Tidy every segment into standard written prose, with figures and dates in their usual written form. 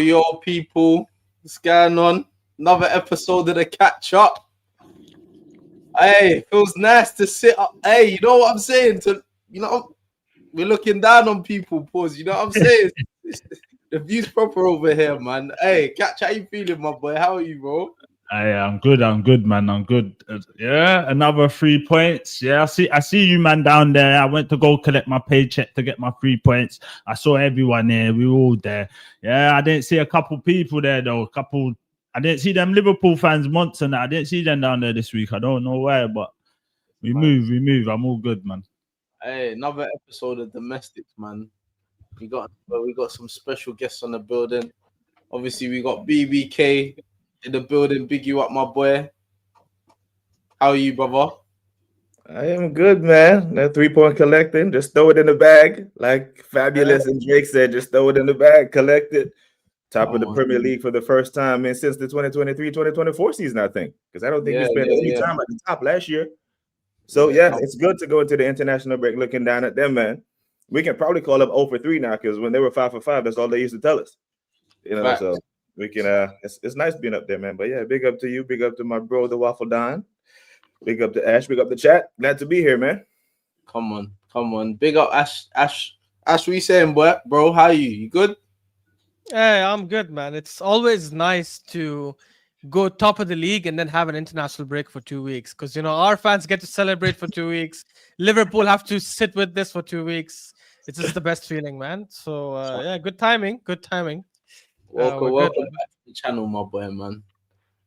Yo, people. What's going on? Another episode of the catch up. Hey, feels nice to sit up. Hey, you know what I'm saying? We're looking down on people, pause. You know what I'm saying? The view's proper over here, man. Hey, Catch, how you feeling, my boy? How are you, bro? I'm good, man. I'm good. Yeah, another 3 points. Yeah, I see you, man, down there. I went to go collect my paycheck to get my 3 points. I saw everyone there. We were all there. Yeah, I didn't see a couple people there though. I didn't see them Liverpool fans, Monts and that. I didn't see them down there this week. I don't know why, but we move. I'm all good, man. Hey, another episode of Domestics, man. We got some special guests on the building. Obviously, we got BBK in the building. Big you up, my boy. How are you, brother? I am good, man. That 3-point collecting, just throw it in the bag. Like Fabulous and Drake said, just throw it in the bag, collect it. Top of the Premier League for the first time since the 2023-2024 season, I think. Because I don't think we spent any time at the top last year. So, it's good to go into the international break looking down at them, man. We can probably call up 0 for 3 now because when they were 5 for 5, that's all they used to tell us. You know, so we can it's nice being up there, man. But yeah, big up to you, big up to my bro, the Waffle Don. Big up to Ash, big up the chat. Glad to be here, man. Come on. Big up Ash. Ash, what you saying, boy? Bro, how are you? You good? Hey, I'm good, man. It's always nice to go top of the league and then have an international break for 2 weeks because, you know, our fans get to celebrate for 2 weeks. Liverpool have to sit with this for 2 weeks. It's just the best feeling, man. So, good timing. Welcome back to the channel, my boy, man.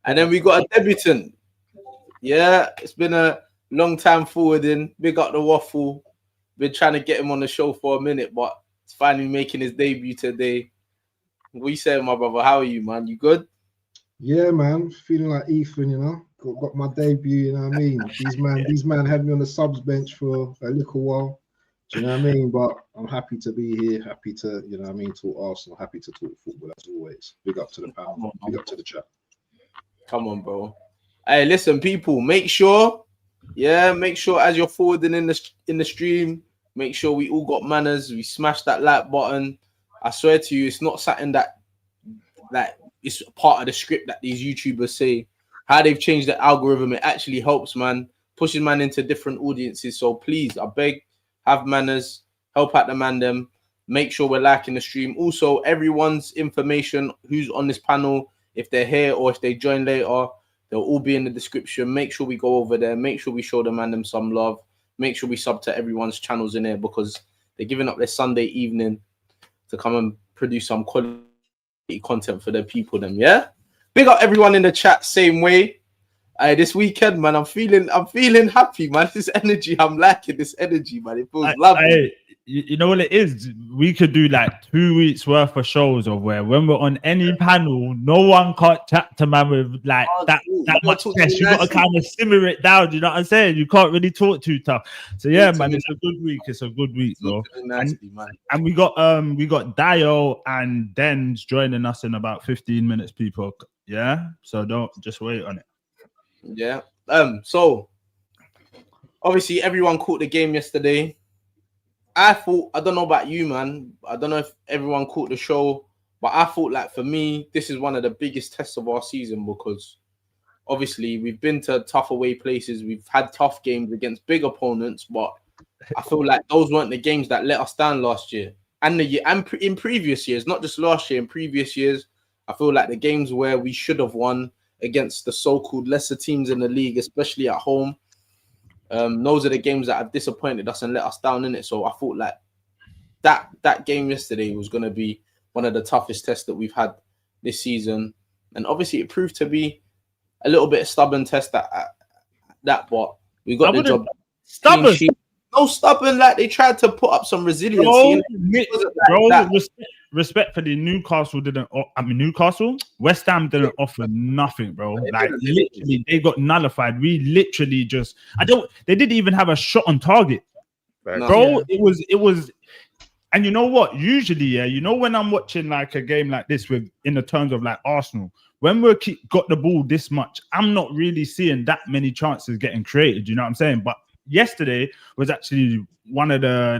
And then we got a debutant. Yeah, it's been a long time forwarding. Big up the Waffle. Been trying to get him on the show for a minute, but he's finally making his debut today. What you saying, my brother? How are you, man? You good? Yeah, man. Feeling like Ethan, you know. Got my debut, you know what I mean? These man had me on the subs bench for a little while. Do you know what I mean? But I'm happy to be here, happy to, you know what I mean, talk Arsenal, happy to talk football as always. Big up to the panel, big up to the chat. Come on, bro. Hey, listen, people, make sure as you're forwarding in the stream, make sure we all got manners. We smash that like button. I swear to you, it's not something that it's part of the script that these YouTubers say. How they've changed the algorithm, it actually helps, man. Pushes man into different audiences. So please, I beg, have manners, help out the man them. Make sure we're liking the stream. Also, everyone's information, who's on this panel, if they're here or if they join later, they'll all be in the description. Make sure we go over there. Make sure we show the man them some love. Make sure we sub to everyone's channels in there because they're giving up their Sunday evening to come and produce some quality content for their people. Them, yeah. Big up everyone in the chat. Same way. This weekend, man, I'm feeling happy, man. This energy, I'm liking this energy, man. It feels lovely. You know what it is? We could do like 2 weeks worth of shows of where when we're on any panel, no one can't chat to man with like that much stress. You got to kind of simmer it down. You know what I'm saying? You can't really talk too tough. So yeah, man, it's a good week. It's a good week, bro. And we got Dio and Den's joining us in about 15 minutes, people. Yeah, so don't just wait on it. Yeah. So obviously everyone caught the game yesterday. I don't know about you, man. I don't know if everyone caught the show, but I thought, like, for me, this is one of the biggest tests of our season because obviously we've been to tough away places. We've had tough games against big opponents, but I feel like those weren't the games that let us down last year and in previous years, not just last year, in previous years. I feel like the games where we should have won against the so-called lesser teams in the league, especially at home, those are the games that have disappointed us and let us down in it. So I thought like that game yesterday was going to be one of the toughest tests that we've had this season. And obviously it proved to be a little bit of stubborn test but We got the job. Stubborn. No stubborn, like they tried to put up some resiliency. Respectfully, Newcastle didn't. Newcastle, West Ham didn't offer nothing, bro. Like literally, they got nullified. We literally just. They didn't even have a shot on target, bro. It was. And you know what? Usually, yeah, you know when I'm watching like a game like this in the terms of like Arsenal, when we got the ball this much, I'm not really seeing that many chances getting created. You know what I'm saying? But yesterday was actually one of the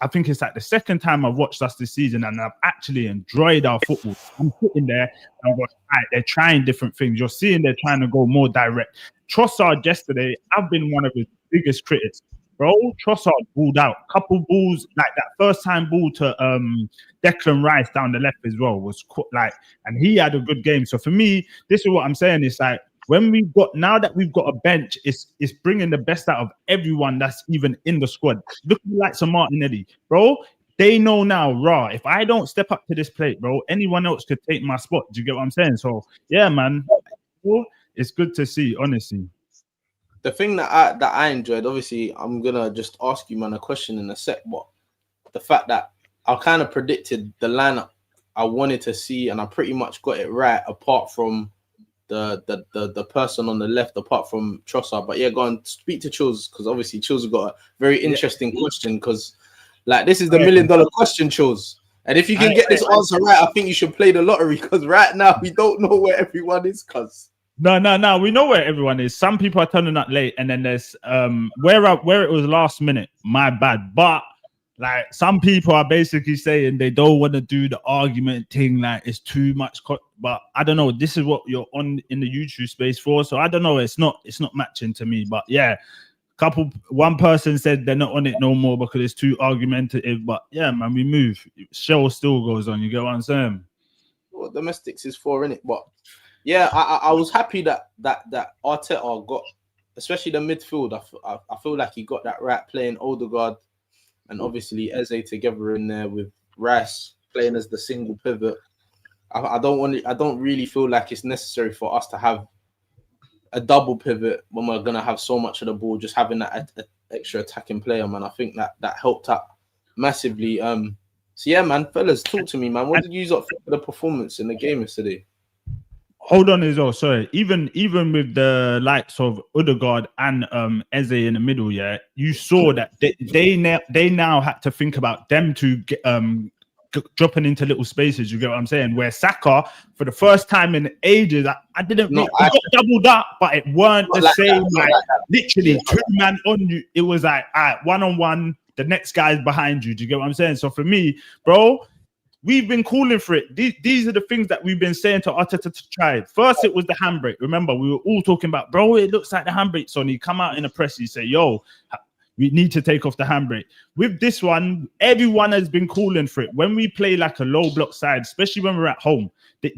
I think it's like the second time I've watched us this season, and I've actually enjoyed our football. I'm sitting there and I'm going, they're trying different things. You're seeing they're trying to go more direct. Trossard yesterday, I've been one of his biggest critics. Bro, Trossard balled out. Couple balls, like that first time ball to Declan Rice down the left as well was and he had a good game. So for me, this is what I'm saying. It's like now that we've got a bench, it's bringing the best out of everyone that's even in the squad. Look like some Martinelli, bro. They know now, if I don't step up to this plate, bro, anyone else could take my spot. Do you get what I'm saying? So yeah, man, it's good to see, honestly. The thing that I enjoyed, obviously, I'm gonna just ask you, man, a question in a sec, but the fact that I kind of predicted the lineup I wanted to see, and I pretty much got it right, apart from the person on the left, apart from Trossard. But yeah, go on, speak to Chills, because obviously Chills has got a very interesting question, because this is the $1 million question, Chills. And if you can get this answer right, I think you should play the lottery, because right now we don't know where everyone is, cuz. No. We know where everyone is. Some people are turning up late, and then there's where it was last minute. My bad, but like some people are basically saying they don't want to do the argument thing. Like it's too much. But I don't know. This is what you're on in the YouTube space for. So I don't know. It's not matching to me. But yeah, one person said they're not on it no more because it's too argumentative. But yeah, man, we move. Show still goes on. You get what I'm saying? What domestics is for, innit? But yeah, I was happy that Arteta got, especially the midfield. I feel like he got that right, playing Odegaard and obviously Eze together in there with Rice playing as the single pivot. I don't really feel like it's necessary for us to have a double pivot when we're gonna have so much of the ball. Just having that extra attacking player, man. I think that helped out massively. So yeah, man, fellas, talk to me, man. What did you think for the performance in the game yesterday? Hold on as well. Sorry. Even with the likes of Odegaard and Eze in the middle, yeah, you saw that they now had to think about them to get, dropping into little spaces. You get what I'm saying? Where Saka, for the first time in ages, I didn't. He got doubled up, but it weren't the same. Literally, two man on you. It was like, all right, 1-on-1. The next guy's behind you. Do you get what I'm saying? So for me, bro, we've been calling for it. These are the things that we've been saying to Arteta to try. First, it was the handbrake. Remember, we were all talking about, bro, it looks like the handbrake's on. He come out in the press, he say, yo, we need to take off the handbrake. With this one, everyone has been calling for it. When we play like a low block side, especially when we're at home, that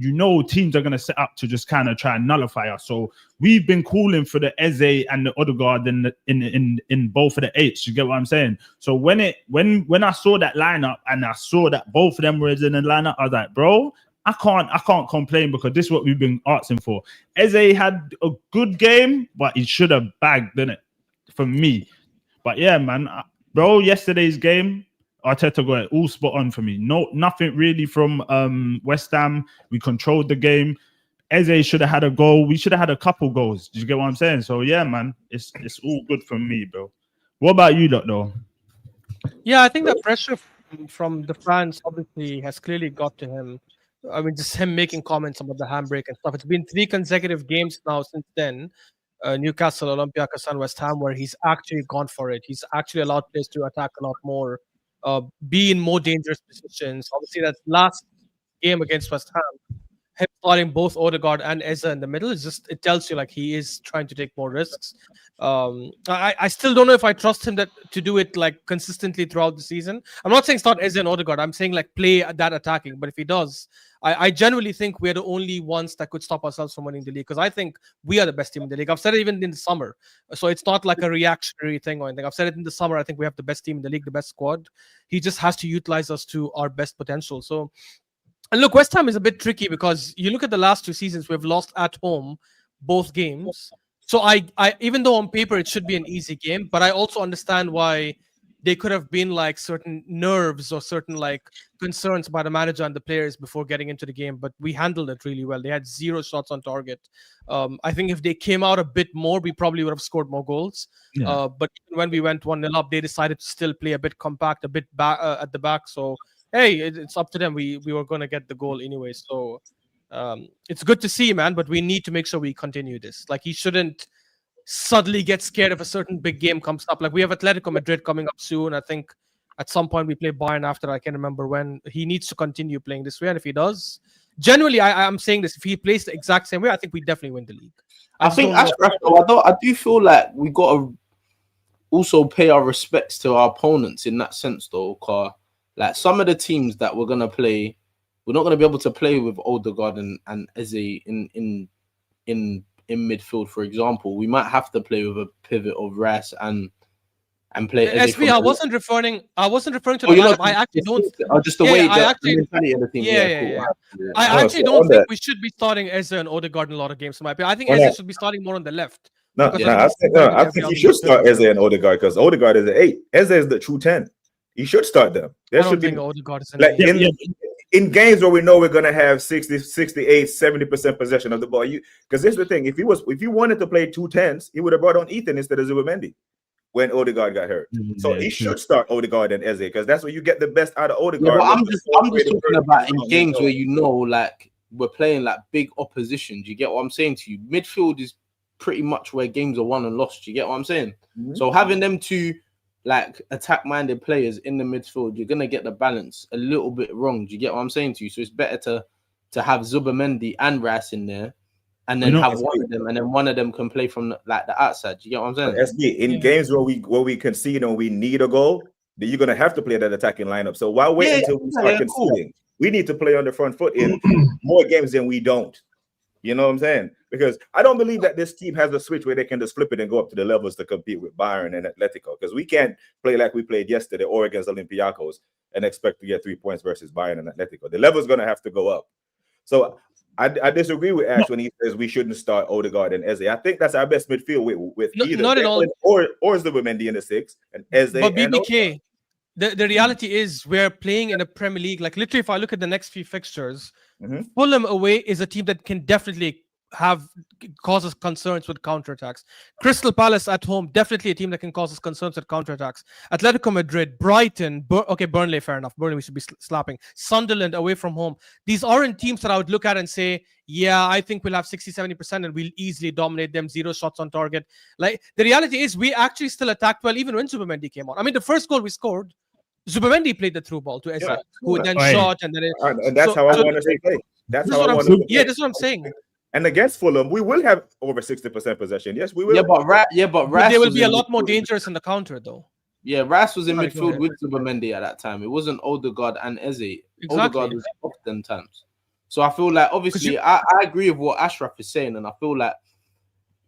teams are going to set up to just kind of try and nullify us. So we've been calling for the Eze and the Odegaard in both of the eights. You get what I'm saying? So when I saw that lineup and I saw that both of them were in the lineup, I was like, bro, I can't complain, because this is what we've been asking for. Eze had a good game, but he should have bagged, didn't it? For me. But yeah, man, bro, yesterday's game, Arteta got it all spot on for me. Nothing really from West Ham. We controlled the game. Eze should have had a goal. We should have had a couple goals. Do you get what I'm saying? So yeah, man, it's all good for me, bro. What about you, though? Yeah, I think the pressure from the fans obviously has clearly got to him. I mean, just him making comments about the handbrake and stuff. It's been 3 consecutive games now since then. Newcastle, Olympiacos, and West Ham, where he's actually gone for it. He's actually allowed players to attack a lot more, be in more dangerous positions. Obviously, that last game against West Ham, him starting both Odegaard and Eze in the middle, it tells you like he is trying to take more risks. I still don't know if I trust him to do it like consistently throughout the season. I'm not saying start Eze and Odegaard. I'm saying like play that attacking. But if he does, I genuinely think we're the only ones that could stop ourselves from winning the league, because I think we are the best team in the league. I've said it even in the summer, so it's not like a reactionary thing or anything. I've said it in the summer. I think we have the best team in the league, the best squad. He just has to utilize us to our best potential. So, and look, West Ham is a bit tricky because you look at the last 2 seasons, we've lost at home both games. So I even though on paper it should be an easy game, but I also understand why they could have been like certain nerves or certain like concerns by the manager and the players before getting into the game. But we handled it really well. They had 0 shots on target. I think if they came out a bit more, we probably would have scored more goals. Yeah. But when we went 1-0 up, they decided to still play a bit compact, a bit back at the back. So hey, it's up to them. We were going to get the goal anyway. So it's good to see, man. But we need to make sure we continue this. Like he shouldn't suddenly get scared if a certain big game comes up. Like we have Atletico Madrid coming up soon. I think at some point we play Bayern after. I can't remember when. He needs to continue playing this way, and if he does, generally, I'm saying this: if he plays the exact same way, I think we definitely win the league. I think I do feel like we got to also pay our respects to our opponents in that sense, though. Cause like some of the teams that we're gonna play, we're not gonna be able to play with Odegaard and Eze in midfield, for example. We might have to play with a pivot of Rice and play Eze. SV, I wasn't referring to the lineup. I actually don't. Just the way the mentality of the team. I actually don't think we should be starting Eze and Odegaard in a lot of games. In my opinion, I think Eze should be starting more on the left. I think you should start Eze and Odegaard because Odegaard is an 8. Eze is the true 10. You should start them. There should be Odegaard is like in games where we know we're gonna have 60, 68, 70% possession of the ball. Because here's the thing: if you wanted to play 2 10s, he would have brought on Ethan instead of Zubimendi when Odegaard got hurt. So he should start Odegaard and Eze because that's where you get the best out of Odegaard. Yeah, I'm just talking about in games where you know, like we're playing like big opposition. Do you get what I'm saying to you? Midfield is pretty much where games are won and lost. Do you get what I'm saying? So having them two like attack-minded players in the midfield, you're gonna get the balance a little bit wrong. Do you get what I'm saying to you? So it's better to have Zubimendi and Rice in there, and then have one of them, and then one of them can play from the outside. Do you get what I'm saying? SB, in games where we concede and we need a goal, then you're gonna have to play that attacking lineup. So why wait until we start conceding? We need to play on the front foot in more games than we don't. You know what I'm saying? Because I don't believe that this team has a switch where they can just flip it and go up to the levels to compete with Bayern and Atletico. Because we can't play like we played yesterday or against Olympiacos and expect to get 3 points versus Bayern and Atletico. The level's going to have to go up. So I disagree with Ash when he says we shouldn't start Odegaard and Eze. I think that's our best midfield with either not at all. or Zubimendi in the 6 and Eze. But BBK, the reality is we're playing in a Premier League. Like literally, if I look at the next few fixtures, Fulham away is a team that can definitely causes concerns with counterattacks. Crystal Palace at home, definitely a team that can cause us concerns with counterattacks. Atletico Madrid, Brighton, Burnley, fair enough. Burnley we should be slapping. Sunderland away from home. These aren't teams that I would look at and say, yeah, I think we'll have 60-70% and we'll easily dominate them. 0 shots on target. Like the reality is we actually still attacked well even when Zubimendi came on. I mean, the first goal we scored, Zubimendi played the through ball to Eze, who then shot and then and that's how I want to play. That's how I want to play. Yeah, that's what I'm saying. And against Fulham, we will have over 60% possession. Yes, we will. But they will be a lot more dangerous in the counter, though. Yeah, Rice was in midfield with Zubimendi at that time. It wasn't Odegaard and Eze. Odegaard was off them times. So I feel like, obviously, I agree with what Ashraf is saying, and I feel like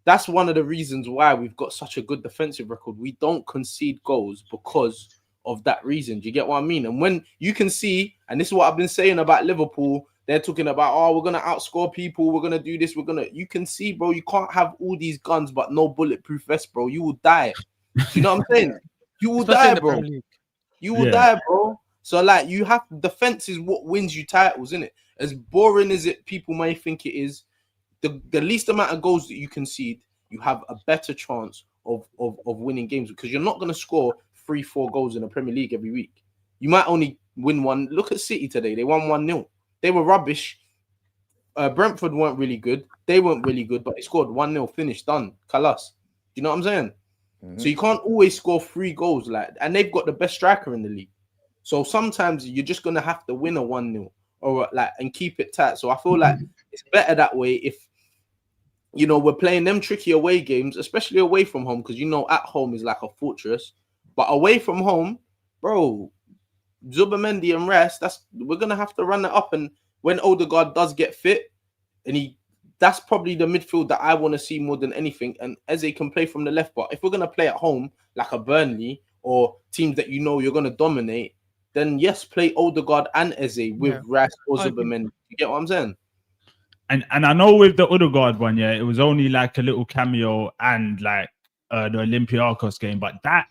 that's one of the reasons why we've got such a good defensive record. We don't concede goals because of that reason. Do you get what I mean? And when you can see, and this is what I've been saying about Liverpool, they're talking about, oh, we're going to outscore people. We're going to do this. You can see, bro, you can't have all these guns, but no bulletproof vest, bro. You will die. You know what I'm saying? You will die, bro. You will die, bro. So, like, you have defense is what wins you titles, isn't it? As boring as people may think it is, the least amount of goals that you concede, you have a better chance of winning games because you're not going to score 3-4 goals in the Premier League every week. You might only win one. Look at City today. They won 1-0. They were rubbish. Brentford weren't really good. They weren't really good, but they scored 1-0, finished, done. Kalas. Do you know what I'm saying? So you can't always score 3 goals, and they've got the best striker in the league. So sometimes you're just gonna have to win a 1-0 or and keep it tight. So I feel like it's better that way if we're playing them tricky away games, especially away from home, because at home is like a fortress. But away from home, bro, Zubimendi and Rice, we're gonna have to run it up. And when Odegaard does get fit, and that's probably the midfield that I want to see more than anything. And Eze can play from the left, but if we're gonna play at home like a Burnley or teams that you're gonna dominate, then yes, play Odegaard and Eze with Rice or Zubimendi. You get what I'm saying? And I know with the Odegaard one, yeah, it was only like a little cameo and like the Olympiacos game, but that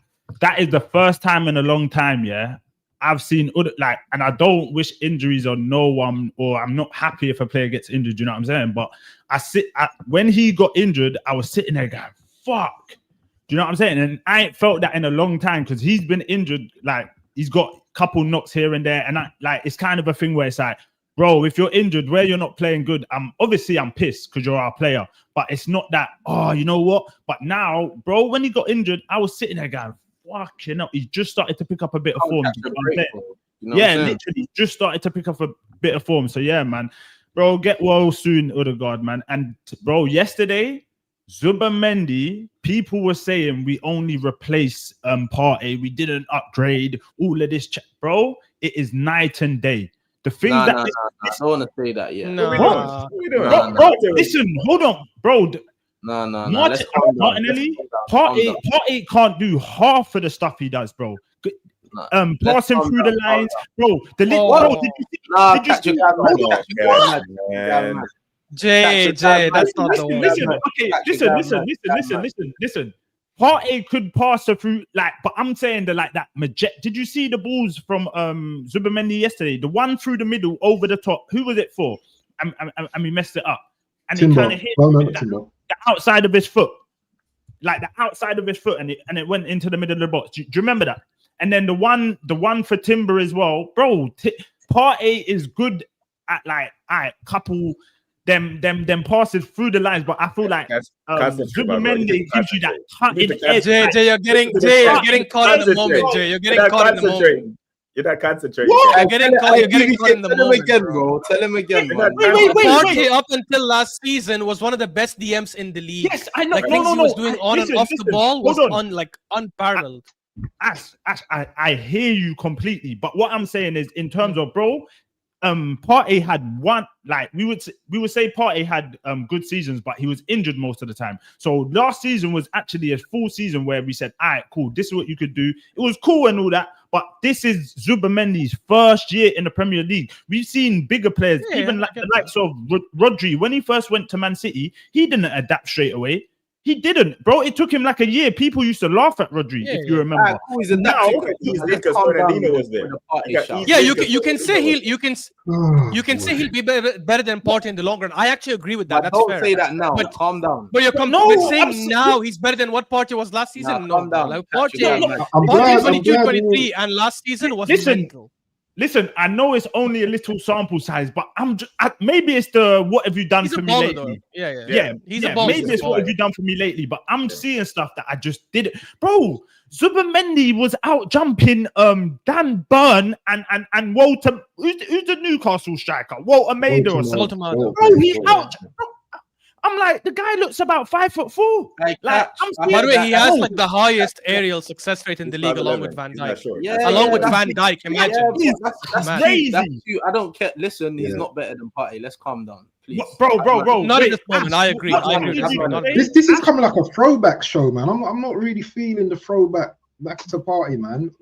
is the first time in a long time, yeah, I've seen and I don't wish injuries on no one, or I'm not happy if a player gets injured, you know what I'm saying? But when he got injured, I was sitting there going, fuck. Do you know what I'm saying? And I ain't felt that in a long time because he's been injured, like he's got a couple knocks here and there, and it's kind of a thing where it's like, bro, if you're injured, where you're not playing good, I'm pissed because you're our player. But it's not that, oh, you know what? But now, bro, when he got injured, I was sitting there going, fuck, you know, he just started to pick up a bit of form. Literally just started to pick up a bit of form. So, yeah, man. Bro, get well soon, Odegaard, man. And, bro, yesterday, Zubimendi, people were saying we only replace Partey. We didn't upgrade all of this. Bro, it is night and day. The thing I don't want to say that yet. Bro, listen, hold on, bro. Martinelli, Partey can't do half of the stuff he does, bro. Passing through the lines, bro. Did you see? Jay, that's not the one. Listen. Partey could pass her through, but I'm saying that did you see the balls from Zubimendi yesterday? The one through the middle, over the top. Who was it for? And we messed it up. And he kind of hit the outside of his foot, and it went into the middle of the box. Do you remember that? And then the one for Timber as well, bro. Partey is good at couple. Them passes through the lines, but I feel like Zubimendi gives you that cutting edge. Jay, you're getting caught in the moment. Jay, you're getting caught in the moment. You're not concentrating. You're getting caught in the moment. Tell him again, man. Partey up until last season was one of the best DMs in the league. Yes, I know. He was doing on and off the ball was unparalleled. Ash, I hear you completely, but what I'm saying is, in terms of, bro, Partey had one, we would say Partey had good seasons, but he was injured most of the time. So last season was actually a full season where we said, all right, cool, this is what you could do. It was cool and all that, but this is Zubimendi's first year in the Premier League. We've seen bigger players, the likes of Rodri. When he first went to Man City, he didn't adapt straight away. He didn't, bro. It took him like a year. People used to laugh at Rodri, if you remember. You can say he'll be better than Partey in the long run. I actually agree with that. That's don't fair. Say that now. But calm down. But you're saying now he's better than what Partey was last season. Calm down. Partey 22-23 and last season was mental. Listen, I know it's only a little sample size, but maybe it's the what have you done for me lately? Yeah. He's a baller. Maybe it's what have you done for me lately, but I'm seeing stuff that I just didn't. Bro, Zubimendi was out jumping Dan Burn and Walter. Who's the Newcastle striker? Walter Maida or something. Bro, he's out. I'm like, the guy looks about 5'4". By the way, he has the highest aerial success rate in the league, along with Van Dijk. Along with Van Dijk, imagine. That's crazy. I don't care. Listen, he's not better than Partey. Let's calm down, please. Bro. Not at this moment. I agree. This is coming like a throwback show, man. I'm not really feeling the throwback back to Partey, man.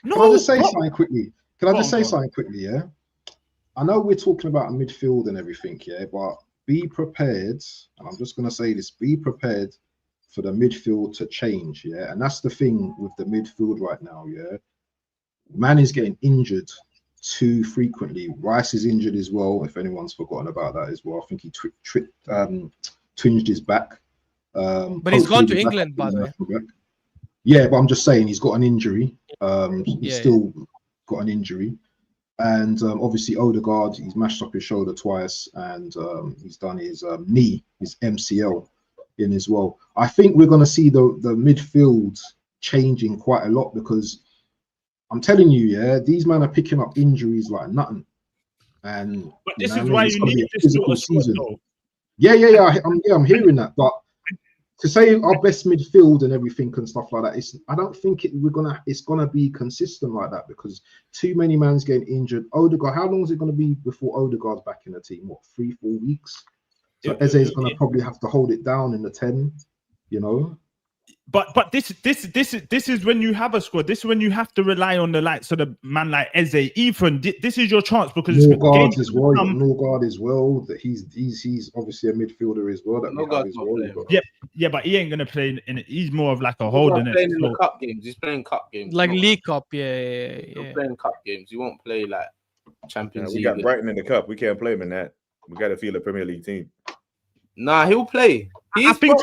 Can I just say something quickly? Yeah. I know we're talking about a midfield and everything, yeah, but be prepared, and I'm just going to say this, be prepared for the midfield to change, yeah? And that's the thing with the midfield right now, yeah? Man is getting injured too frequently. Rice is injured as well, if anyone's forgotten about that as well. I think he twinged his back. But he's gone to England, by the way. Yeah, but I'm just saying he's got an injury. He's still got an injury. And obviously Odegaard, he's mashed up his shoulder twice, and he's done his knee, his MCL in as well. I think we're going to see the midfield changing quite a lot, because I'm telling you, yeah, these men are picking up injuries like nothing. And but this is why you need this sort of season. I'm hearing that, but to say our best midfield and everything and stuff like that, I don't think it's gonna be consistent like that, because too many man's getting injured. Odegaard, how long is it gonna be before Odegaard's back in the team? What, 3-4 weeks? So Eze's gonna probably have to hold it down in the 10, you know. But this is when you have a squad. This is when you have to rely on the likes of the man like Eze, Ethan. This is your chance because Norgard as well. Norgard as well. That he's obviously a midfielder as well. That Norgard's not playing. Yeah, but he ain't gonna play he's more of like a He's holding playing it. in the cup games. He's playing cup games. Like not- League Cup, yeah. He's playing cup games. He won't play like Champions We League. got Brighton in the cup. We can't play him in that. We got to feel a Premier League team. Nah, he'll play. I think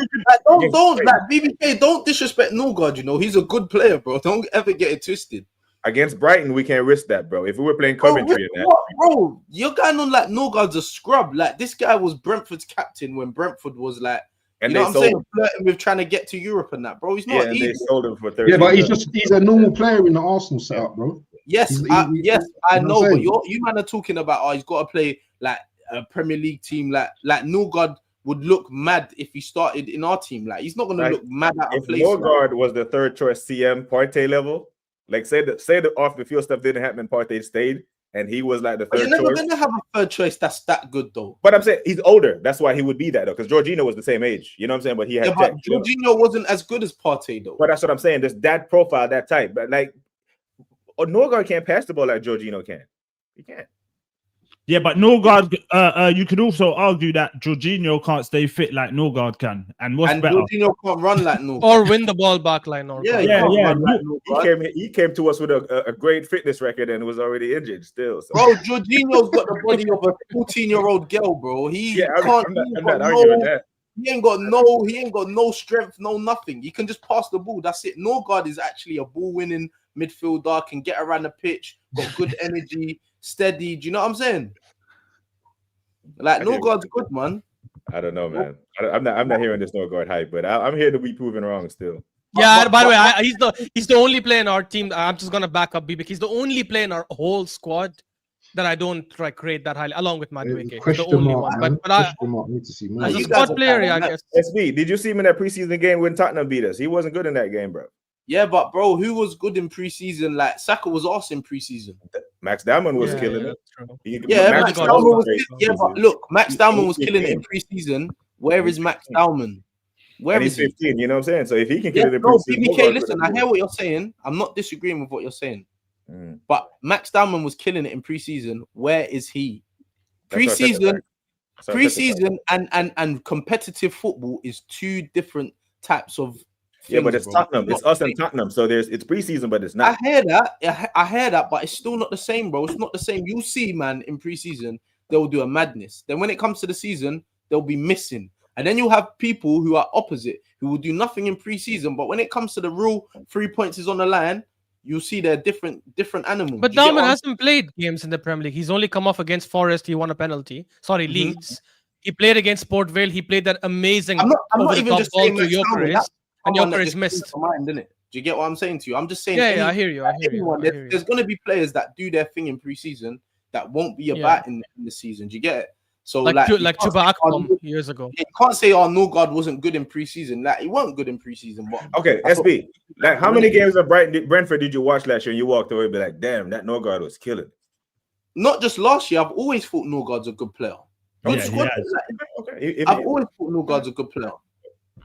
Don't like BBK. Don't disrespect Norgard. You know he's a good player, bro. Don't ever get it twisted. Against Brighton, we can't risk that, bro. If we were playing Coventry and that, bro, you're going on like Norgard's a scrub. Like this guy was Brentford's captain when Brentford was like, and you know they what I'm saying, sold, flirting with trying to get to Europe and that, bro. He's not. and they sold him for 30. Yeah, but he's a normal player in the Arsenal setup, bro. Yes, He's- I you know know, what I'm but you man are talking about he's got to play like a Premier League team, like Norgard would look mad if he started in our team. Like he's not gonna look mad out of If place. Norgard was the third choice CM Partey level, like say the off the field stuff didn't happen, Partey stayed, and he was like the But third you're never choice. gonna have a third choice that's that good though. But I'm saying he's older. That's why he would be that though, because Jorginho was the same age. You know what I'm saying? But he had But tech, you know? Jorginho wasn't as good as Partey though. But that's what I'm saying. There's that profile, that type. But like, Norgard can't pass the ball like Jorginho can. He can't. Yeah, but Norgard, you could also argue that Jorginho can't stay fit like Norgard can. And what's better? Jorginho can't run like Norgard. Or win the ball back line. Or Yeah, He came to us with a great fitness record and was already injured still. So. Bro, Jorginho's got the body of a 14-year-old girl, bro. He can't. I'm not arguing that. He ain't got no strength, no nothing. He can just pass the ball. That's it. Norgard is actually a ball-winning midfielder, can get around the pitch, got good energy, steady. Do you know what I'm saying? Like Norgard's good, man. I don't know, man. I'm not hearing this Norgard hype, but I'm here to be proven wrong still. Yeah, by the way, he's the only player in our team. I'm just gonna back up BBK. He's the only player in our whole squad that I don't rate that highly, along with Madueke. The Question only mark, one. man. But I, Question mark. Need to see more. as a You guys squad are player, bad, yeah, I man. guess. SB, did you see him in that preseason game when Tottenham beat us? He wasn't good in that game, bro. Yeah, but bro, who was good in preseason? Like Saka was awesome in preseason. Max Diamond was Yeah, killing yeah, it. true. Max Diamond Diamond was. great Yeah, preseason. but look, Max Diamond was He's killing it 15. in preseason. Where is Max Diamond? Where And is he's he? 15, you know what I'm saying? So if he can Yeah, kill it in no, preseason, BBK, Norgard listen, could've I hear what you're saying. I'm not disagreeing with what you're saying. Mm. But Max Diamond was killing it in preseason. Where is he? That's our second Preseason, back. That's our second back. preseason and competitive football is two different types of Yeah, but things, it's bro. Tottenham. It's not us the and same. Tottenham. So it's preseason, but it's I not. hear that. I hear that, but it's still not the same, bro. It's not the same. You see, man, in preseason, they'll do a madness. Then when it comes to the season, they'll be missing. And then you'll have people who are opposite, who will do nothing in preseason. But when it comes to the real 3 points is on the line, you'll see they're different animals. But Do you get Diamond what I'm hasn't played games in the Premier League. He's only come off against Forest. He won a penalty. Sorry, Mhm. Leeds. He played against Port Vale. He played that amazing I'm not even over-the-top just ball saying to Max Diamond. Gyökeres, That's and someone that Gyökeres just missed. comes to mind, innit? Do you get what I'm saying to you? I'm just saying. Yeah, I hear you. I hear you. Anyone, I hear you. there's going to be players that do their thing in preseason that won't be Yeah. about in the season. Do you get it? So Like you like can't Chuba say, Akpom years ago. you can't say, oh, Norgard wasn't good in preseason. Like he wasn't good in preseason. But Okay, I thought- SB. Like, how many games of Brentford did you watch last year and you walked away and be like, damn, that Norgard was killing? not just last year. I've always thought Norgard's a good player. Good Yeah, he squad, has. like, Okay. I've always thought Norgard's a good player.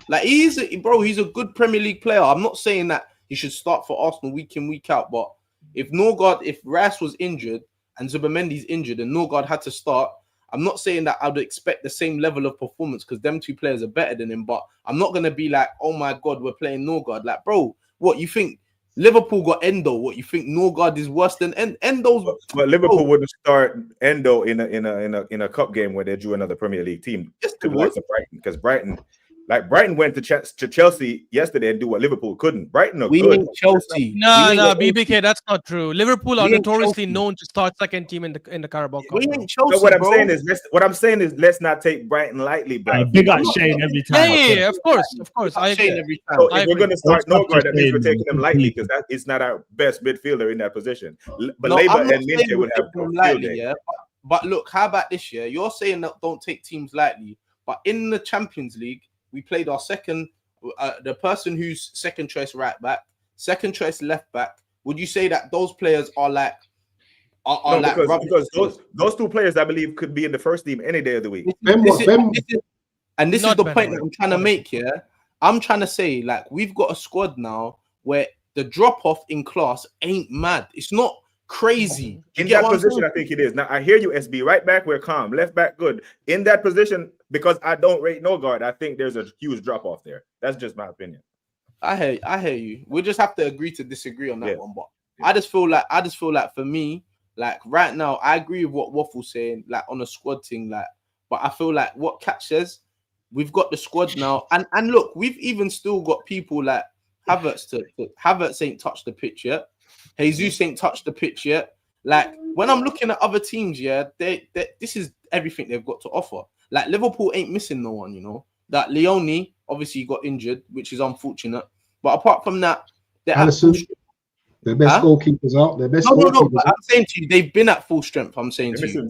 Like he's a good Premier League player. I'm not saying that he should start for Arsenal week in, week out. But if Rice was injured and Zubimendi's injured and Norgard had to start, I'm not saying that I'd expect the same level of performance because them two players are better than him. But I'm not gonna be like, oh my god, we're playing Norgard. Like, bro, what you think? Liverpool got Endo. What you think? Norgard is worse than Endo's? But Liverpool wouldn't start Endo in a cup game where they drew another Premier League team. Yes, To they the would. likes of Brighton, because Brighton went to Chelsea yesterday and do what Liverpool couldn't. Brighton are We good. ain't Chelsea. No, We no, ain't BBK, that's not true. Liverpool are We ain't notoriously Chelsea. known to start second team in the Carabao Cup. We bro. ain't Chelsea. So what I'm bro. saying is let's not take Brighton lightly, bro. Big up Shane every time. Yeah, of course. I Shane agree. every time. So I if we're agree. going to start Don't stop Norgard, that means we're Shane. taking him lightly because that is not our best midfielder in that position. But No, Labour I'm not and saying Minche we're would have taking them no field lightly, day. yeah. But look, how about this year? You're saying that don't take teams lightly, but in the Champions League, we played our second, the person who's second choice right back, second choice left back. Would you say that those players are like No, like because those two players, I believe, could be in the first team any day of the week. This is the point that I'm trying to make here. I'm trying to say, like, we've got a squad now where the drop off in class ain't mad. It's not crazy. In that position, I think it is. Now I hear you, SB. Right back, we're calm. Left back, good. In that position, because I don't rate no guard, I think there's a huge drop off there. That's just my opinion. I hear you. We just have to agree to disagree on that one. But I just feel like for me, like right now, I agree with what Waffle's saying, like on a squad thing, like. But I feel like what Catch says, we've got the squad now, and look, we've even still got people like Havertz ain't touched the pitch yet. Jesus ain't touched the pitch yet. Like when I'm looking at other teams, they this is everything they've got to offer. Like Liverpool ain't missing no one, you know. That Leone obviously got injured, which is unfortunate. But apart from that, they're Allison, their best goalkeepers out. Their best goalkeepers. No, I'm saying to you, they've been at full strength. I'm saying to you.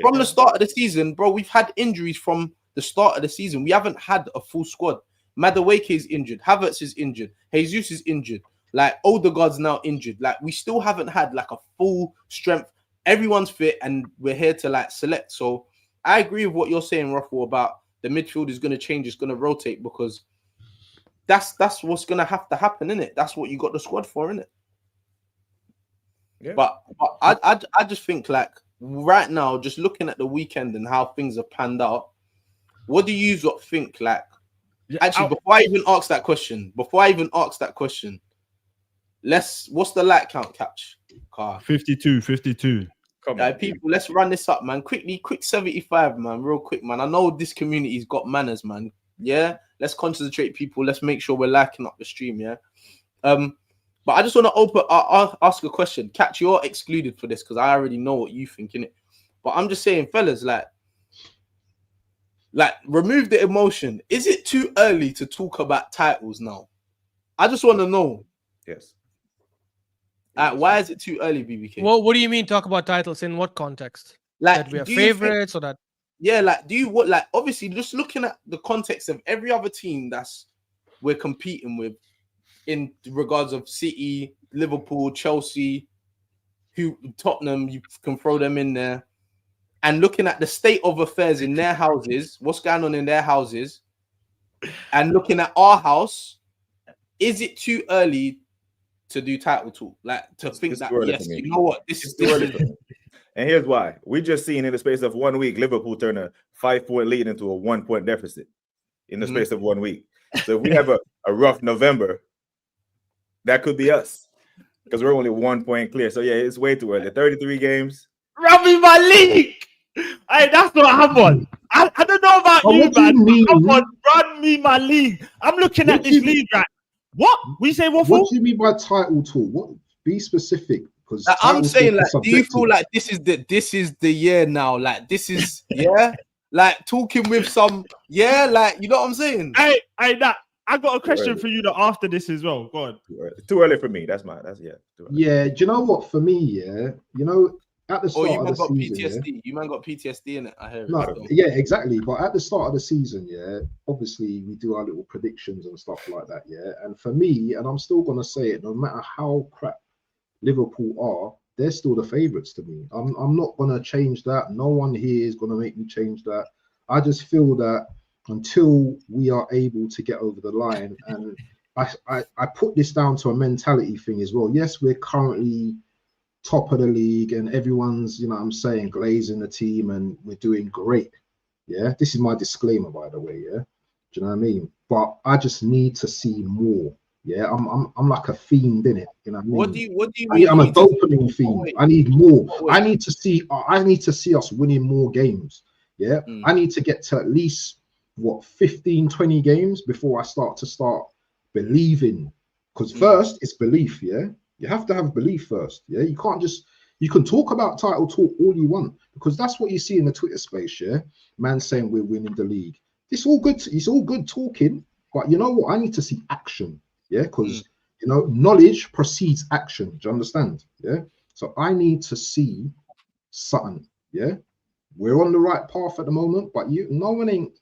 From the start of the season, bro, we've had injuries from the start of the season. We haven't had a full squad. Madueke is injured. Havertz is injured. Jesus is injured. Like Odegaard's now injured. Like we still haven't had like a full strength. Everyone's fit, and we're here to like select. So I agree with what you're saying, Ruffle, about the midfield is going to change. It's going to rotate because that's what's going to have to happen, innit? That's what you got the squad for, innit? Yeah. But I just think like right now, just looking at the weekend and how things have panned out, what do you think? Like, actually, before I even ask that question, what's the like count, Catch? 52. Come on, people, let's run this up, man. Quick 75, man. Real quick, man. I know this community's got manners, man. Yeah, let's concentrate, people. Let's make sure we're liking up the stream, yeah. But I just want to ask a question. Catch, you're excluded for this because I already know what you think, innit? But I'm just saying, fellas, like remove the emotion. Is it too early to talk about titles now? I just want to know. Yes. Why is it too early, BBK? Well, what do you mean talk about titles? In what context? Like, that we are favorites or that? Yeah, like, obviously just looking at the context of every other team we're competing with in regards of City, Liverpool, Chelsea, Tottenham, you can throw them in there. And looking at the state of affairs in their houses, what's going on in their houses, and looking at our house, is it too early to do title talk? Like to think that, yes, you know what, this is and here's why. We just seen in the space of 1 week, Liverpool turn a 5-point lead into a 1-point deficit in the space of 1 week. So if we have a rough November, that could be us because we're only 1 point clear. So yeah, it's way too early. 33 games. Run me my league. Hey, that's not Hammond. I don't know about you, man. Hammond, run me my league. I'm looking at this league, right? What? We say what? What do you mean by title talk? What? Be specific. Because I'm saying, like, do you feel like this is the year now? Like, this is like talking with some like, you know what I'm saying? Hey, I got a question for you after this as well. Go on. Too early for me. That's yeah. Do you know what? For me, you know, at the start of the season, PTSD. You man got PTSD in it. I hear. No, yeah, exactly. But at the start of the season, obviously we do our little predictions and stuff like that, And for me, and I'm still gonna say it, no matter how crap Liverpool are, they're still the favourites to me. I'm not gonna change that. No one here is gonna make me change that. I just feel that until we are able to get over the line, and I put this down to a mentality thing as well. Yes, we're currently top of the league and everyone's, you know what I'm saying, glazing the team and we're doing great. Yeah, this is my disclaimer, by the way. Yeah, do you know what I mean? But I just need to see more. Yeah, I'm like a fiend in it. You know what I mean? What do you mean? I'm a dopamine fiend. I need more. I need to see us winning more games. Yeah, I need to get to at least 15, 20 games before I start believing. Because first it's belief. Yeah, you have to have belief first. Yeah, you can't just, you can talk about title talk all you want because that's what you see in the Twitter space. Yeah, man saying we're winning the league. It's all good. It's all good talking, but you know what? I need to see action. Yeah, because you know, knowledge precedes action. Do you understand? Yeah. So I need to see something. Yeah. We're on the right path at the moment, but no one ain't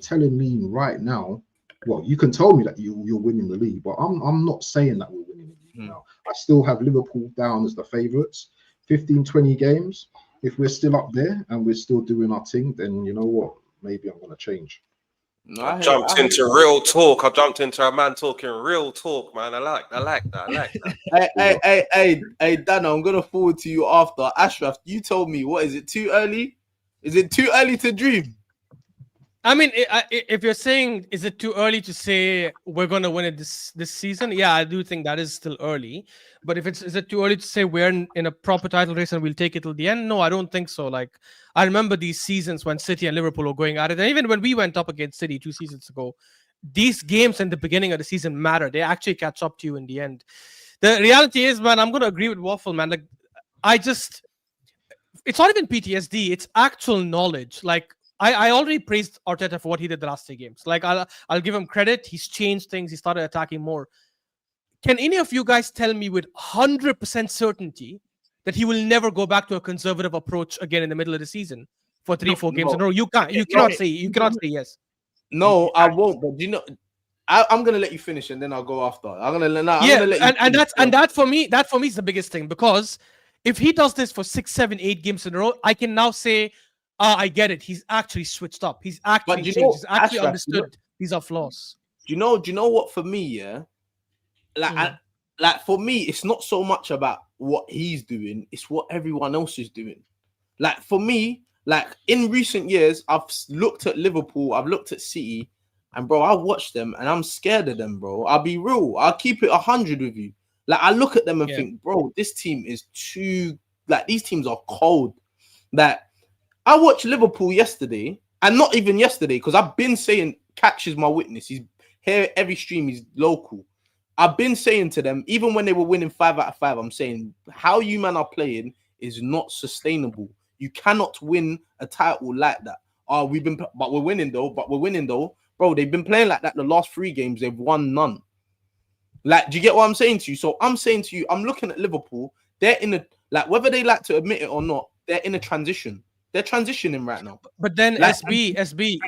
telling me right now. Well, you can tell me that you're winning the league, but I'm not saying that we're winning the league now. I still have Liverpool down as the favourites. 15, 20 games. If we're still up there and we're still doing our thing, then you know what? Maybe I'm gonna change. No, I jumped into real talk. I jumped into a man talking real talk, man. I like that. Hey, Dana, I'm gonna forward to you after. Ashraf, you told me, what is it? Too early? Is it too early to dream? I mean, if you're saying, is it too early to say we're going to win it this season? Yeah, I do think that is still early. But is it too early to say we're in a proper title race and we'll take it till the end? No, I don't think so. Like, I remember these seasons when City and Liverpool were going at it. And even when we went up against City 2 seasons ago, these games in the beginning of the season matter. They actually catch up to you in the end. The reality is, man, I'm going to agree with Waffle, man. Like, it's not even PTSD. It's actual knowledge. Like, I already praised Arteta for what he did the last 3 games. Like, I'll give him credit. He's changed things. He started attacking more. Can any of you guys tell me with 100% certainty that he will never go back to a conservative approach again in the middle of the season for 3-4 games in a row? You can't. You cannot say yes. No, I won't. But you know, I'm gonna let you finish and then I'll go after. I'm gonna let you and that for me is the biggest thing, because if he does this for 6, 7, 8 games in a row, I can now say, I get it. He's actually switched up. He's actually changed. He's actually understood these are flaws. Do you know what, for me, yeah? Like, for me, it's not so much about what he's doing, it's what everyone else is doing. Like, for me, like, in recent years, I've looked at Liverpool, I've looked at City, and bro, I watch them and I'm scared of them, bro. I'll be real. I'll keep it 100 with you. Like, I look at them and think, bro, this team is too, like, these teams are cold. That I watched Liverpool yesterday, and not even yesterday, because I've been saying, Catch is my witness. He's here every stream, he's local. I've been saying to them, even when they were winning 5 out of 5, I'm saying, how you man are playing is not sustainable. You cannot win a title like that. But we're winning though. Bro, they've been playing like that the last 3 games. They've won none. Like, do you get what I'm saying to you? So I'm saying to you, I'm looking at Liverpool. They're in a, like, whether they like to admit it or not, they're in a transition. They're transitioning right now. But then, like, SB,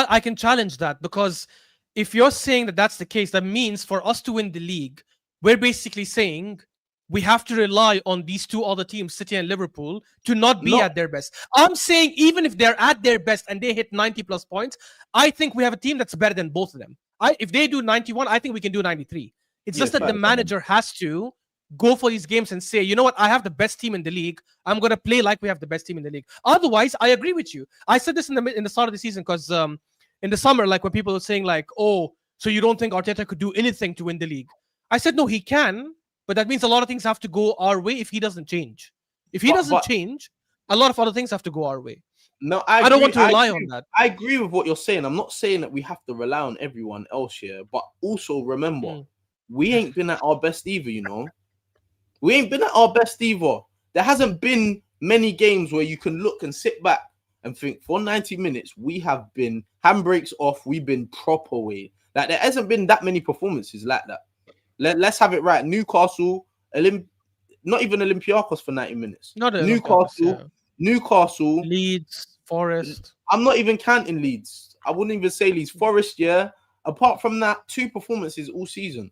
I can challenge that, because if you're saying that that's the case, that means for us to win the league, we're basically saying we have to rely on these 2 other teams, City and Liverpool, to not be at their best. I'm saying even if they're at their best and they hit 90 plus points, I think we have a team that's better than both of them. If they do 91, I think we can do 93. It's just that the manager has to go for these games and say, you know what, I have the best team in the league. I'm going to play like we have the best team in the league. Otherwise, I agree with you. I said this in the start of the season, because in the summer, like, when people were saying, like, oh, so you don't think Arteta could do anything to win the league? I said, no, he can, but that means a lot of things have to go our way if he doesn't change. If he doesn't change, a lot of other things have to go our way. No, I don't want to rely on that. I agree with what you're saying. I'm not saying that we have to rely on everyone else here, but also remember, we ain't been at our best either, you know? We ain't been at our best either. There hasn't been many games where you can look and sit back and think, for 90 minutes, we have been handbrakes off, we've been proper way. Like, there hasn't been that many performances like that. Let's have it right. Newcastle, not even Olympiacos for 90 minutes. Newcastle, Leeds, Forest. I'm not even counting Leeds. I wouldn't even say Leeds. Forest, yeah. Apart from that, 2 performances all season.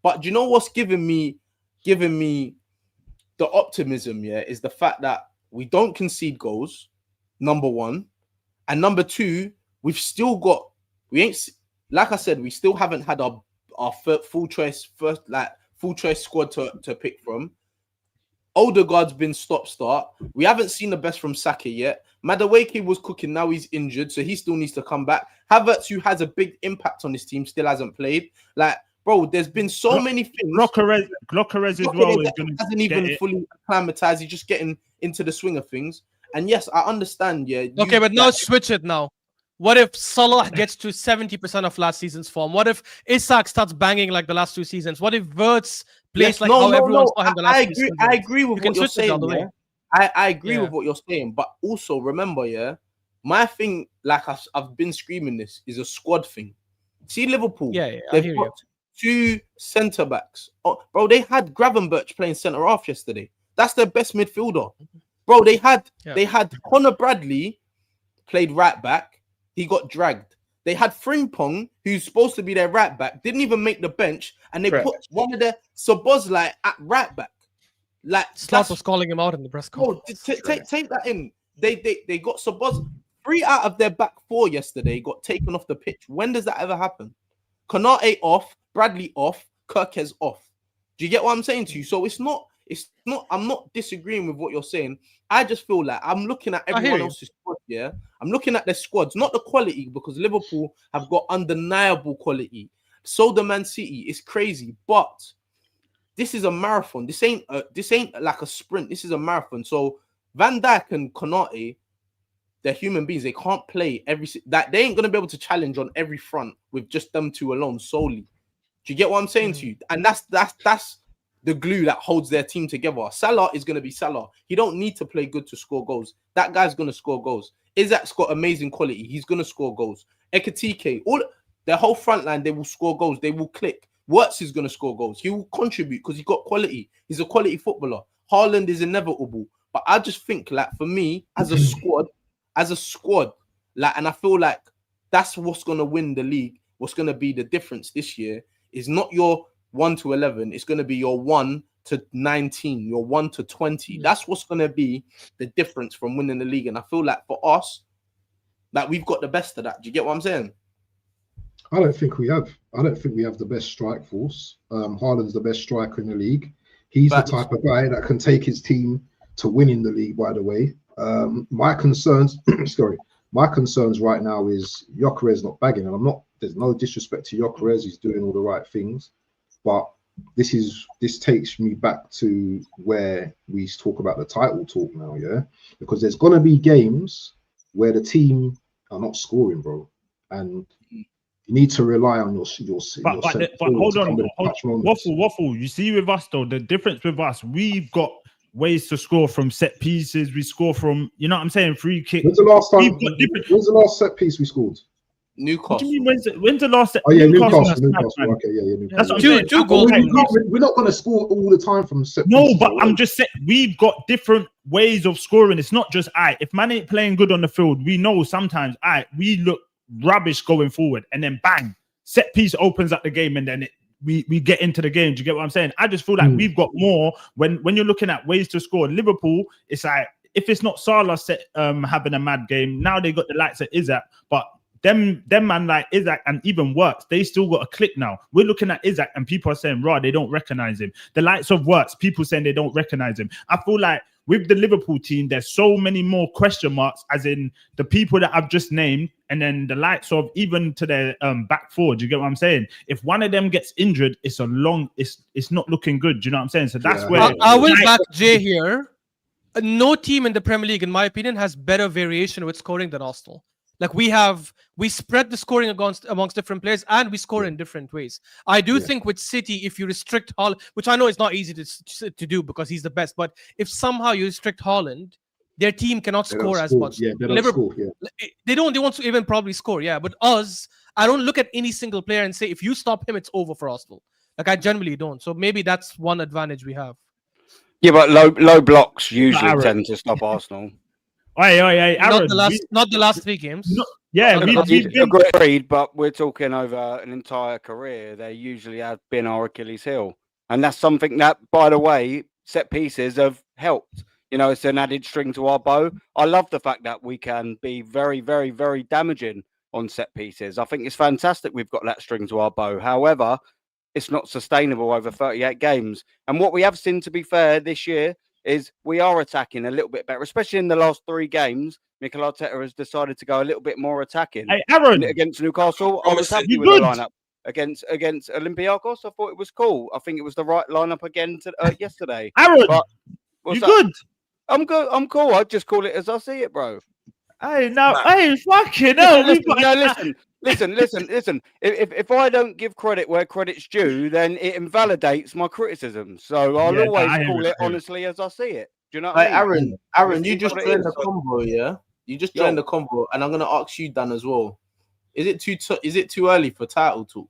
But do you know what's giving me the optimism, yeah, is the fact that we don't concede goals, number 1. And number 2, we still haven't had our full choice squad to pick from. Odegaard's been stop-start. We haven't seen the best from Saka yet. Madueke was cooking, now he's injured, so he still needs to come back. Havertz, who has a big impact on this team, still hasn't played. Like, bro, there's been so many things. Glockerez as well hasn't even fully acclimatized. He's just getting into the swing of things. And yes, I understand. Yeah. Okay, but now switch it now. What if Salah gets to 70% of last season's form? What if Isak starts banging like the last 2 seasons? What if Wirtz plays everyone saw him the last 2 seasons? I agree with what you're saying. Yeah? I agree with what you're saying, but also remember, yeah, my thing, like I've been screaming this, is a squad thing. See Liverpool, they've got 2 centre backs. Oh, bro, they had Gravenberch playing centre half yesterday. That's their best midfielder, bro. They had Connor Bradley played right back. He got dragged. They had Frimpong, who's supposed to be their right back, didn't even make the bench, and they put one of their Szoboszlai at right back. Like, Slot was calling him out in the press conference. Take that in. They got Szoboszlai. 3 out of their back 4 yesterday got taken off the pitch. When does that ever happen? Konate off, Bradley off, Kirkes off. Do you get what I'm saying to you? So it's not. I'm not disagreeing with what you're saying. I just feel like I'm looking at everyone else's squad. Yeah, I'm looking at their squads, not the quality, because Liverpool have got undeniable quality. So the Man City is crazy, but this is a marathon. This ain't like a sprint. This is a marathon. So Van Dijk and Konate, they're human beings. They can't play that. They ain't gonna be able to challenge on every front with just them two alone solely. Do you get what I'm saying to you? And that's the glue that holds their team together. Salah is going to be Salah. He don't need to play good to score goals. That guy's going to score goals. Isaac's got amazing quality. He's going to score goals. Ekatike, their whole front line, they will score goals. They will click. Wirtz is going to score goals. He will contribute because he's got quality. He's a quality footballer. Haaland is inevitable. But I just think, like, for me, as a squad, like, and I feel like that's what's going to win the league. What's going to be the difference this year is not your 1 to 11, it's going to be your 1 to 19, your 1 to 20. That's what's going to be the difference from winning the league. And I feel like for us, that we've got the best of that. Do you get what I'm saying? I don't think we have the best strike force. Haaland's the best striker in the league. He's the type of guy that can take his team to winning the league, by the way. My concerns right now is Gyökeres not bagging. And there's no disrespect to Gyökeres. He's doing all the right things. But this takes me back to where we talk about the title talk now, yeah? Because there's gonna be games where the team are not scoring, bro, and you need to rely on your But hold on, waffle. You see, with us though, the difference with us, we've got ways to score from set pieces. We score from, you know what I'm saying, free kicks. When's the last set piece we scored? Newcastle. What do you mean, when's the last? Oh yeah, Newcastle. Okay, yeah, Newcastle. That's what I'm two goals. We're not going to score all the time from set. No, but I'm just saying we've got different ways of scoring. It's not just if man ain't playing good on the field, we know sometimes we look rubbish going forward, and then bang, set piece opens up the game, and then we get into the game. Do you get what I'm saying? I just feel like we've got more when you're looking at ways to score. Liverpool, it's like if it's not Salah having a mad game, now they got the likes of Isaac, but them man like Isaac and even Wirtz, they still got a click now. We're looking at Isaac and people are saying, they don't recognize him. The likes of Wirtz, people saying they don't recognize him. I feel like with the Liverpool team, there's so many more question marks, as in the people that I've just named, and then the likes of even to their back four. Do you get what I'm saying? If one of them gets injured, it's not looking good. Do you know what I'm saying? So that's where I will back Jay here. No team in the Premier League, in my opinion, has better variation with scoring than Arsenal. Like we spread the scoring amongst different players, and we score in different ways. I do think with City, if you restrict Haaland, which I know is not easy to do because he's the best, but if somehow you restrict Haaland, their team cannot score as much. Yeah, they don't score. Yeah. They won't even probably score. Yeah, but us, I don't look at any single player and say if you stop him, it's over for Arsenal. Like I generally don't. So maybe that's one advantage we have. Yeah, but low blocks usually tend to stop Arsenal. Aaron, not the last 3 games. We've agreed, but we're talking over an entire career. They usually have been our Achilles heel, and that's something that, by the way, set pieces have helped. You know, it's an added string to our bow. I love the fact that we can be very, very, very damaging on set pieces. I think it's fantastic we've got that string to our bow. However, it's not sustainable over 38 games. And what we have seen, to be fair, this year is we are attacking a little bit better, especially in the last 3 games. Mikel Arteta has decided to go a little bit more attacking. Hey, Aaron, against Newcastle, I was happy with the lineup. Against Olympiacos, I thought it was cool. I think it was the right lineup again yesterday. Aaron, you good? I'm good. I'm cool. I just call it as I see it, bro. Hey, fucking hell. Listen. If I don't give credit where credit's due, then it invalidates my criticism. So I'll always call it honestly as I see it. Do you know what I mean? Aaron, you just joined the combo, yeah? You just joined the combo, and I'm gonna ask you, Dan, as well. Is it too early for title talk?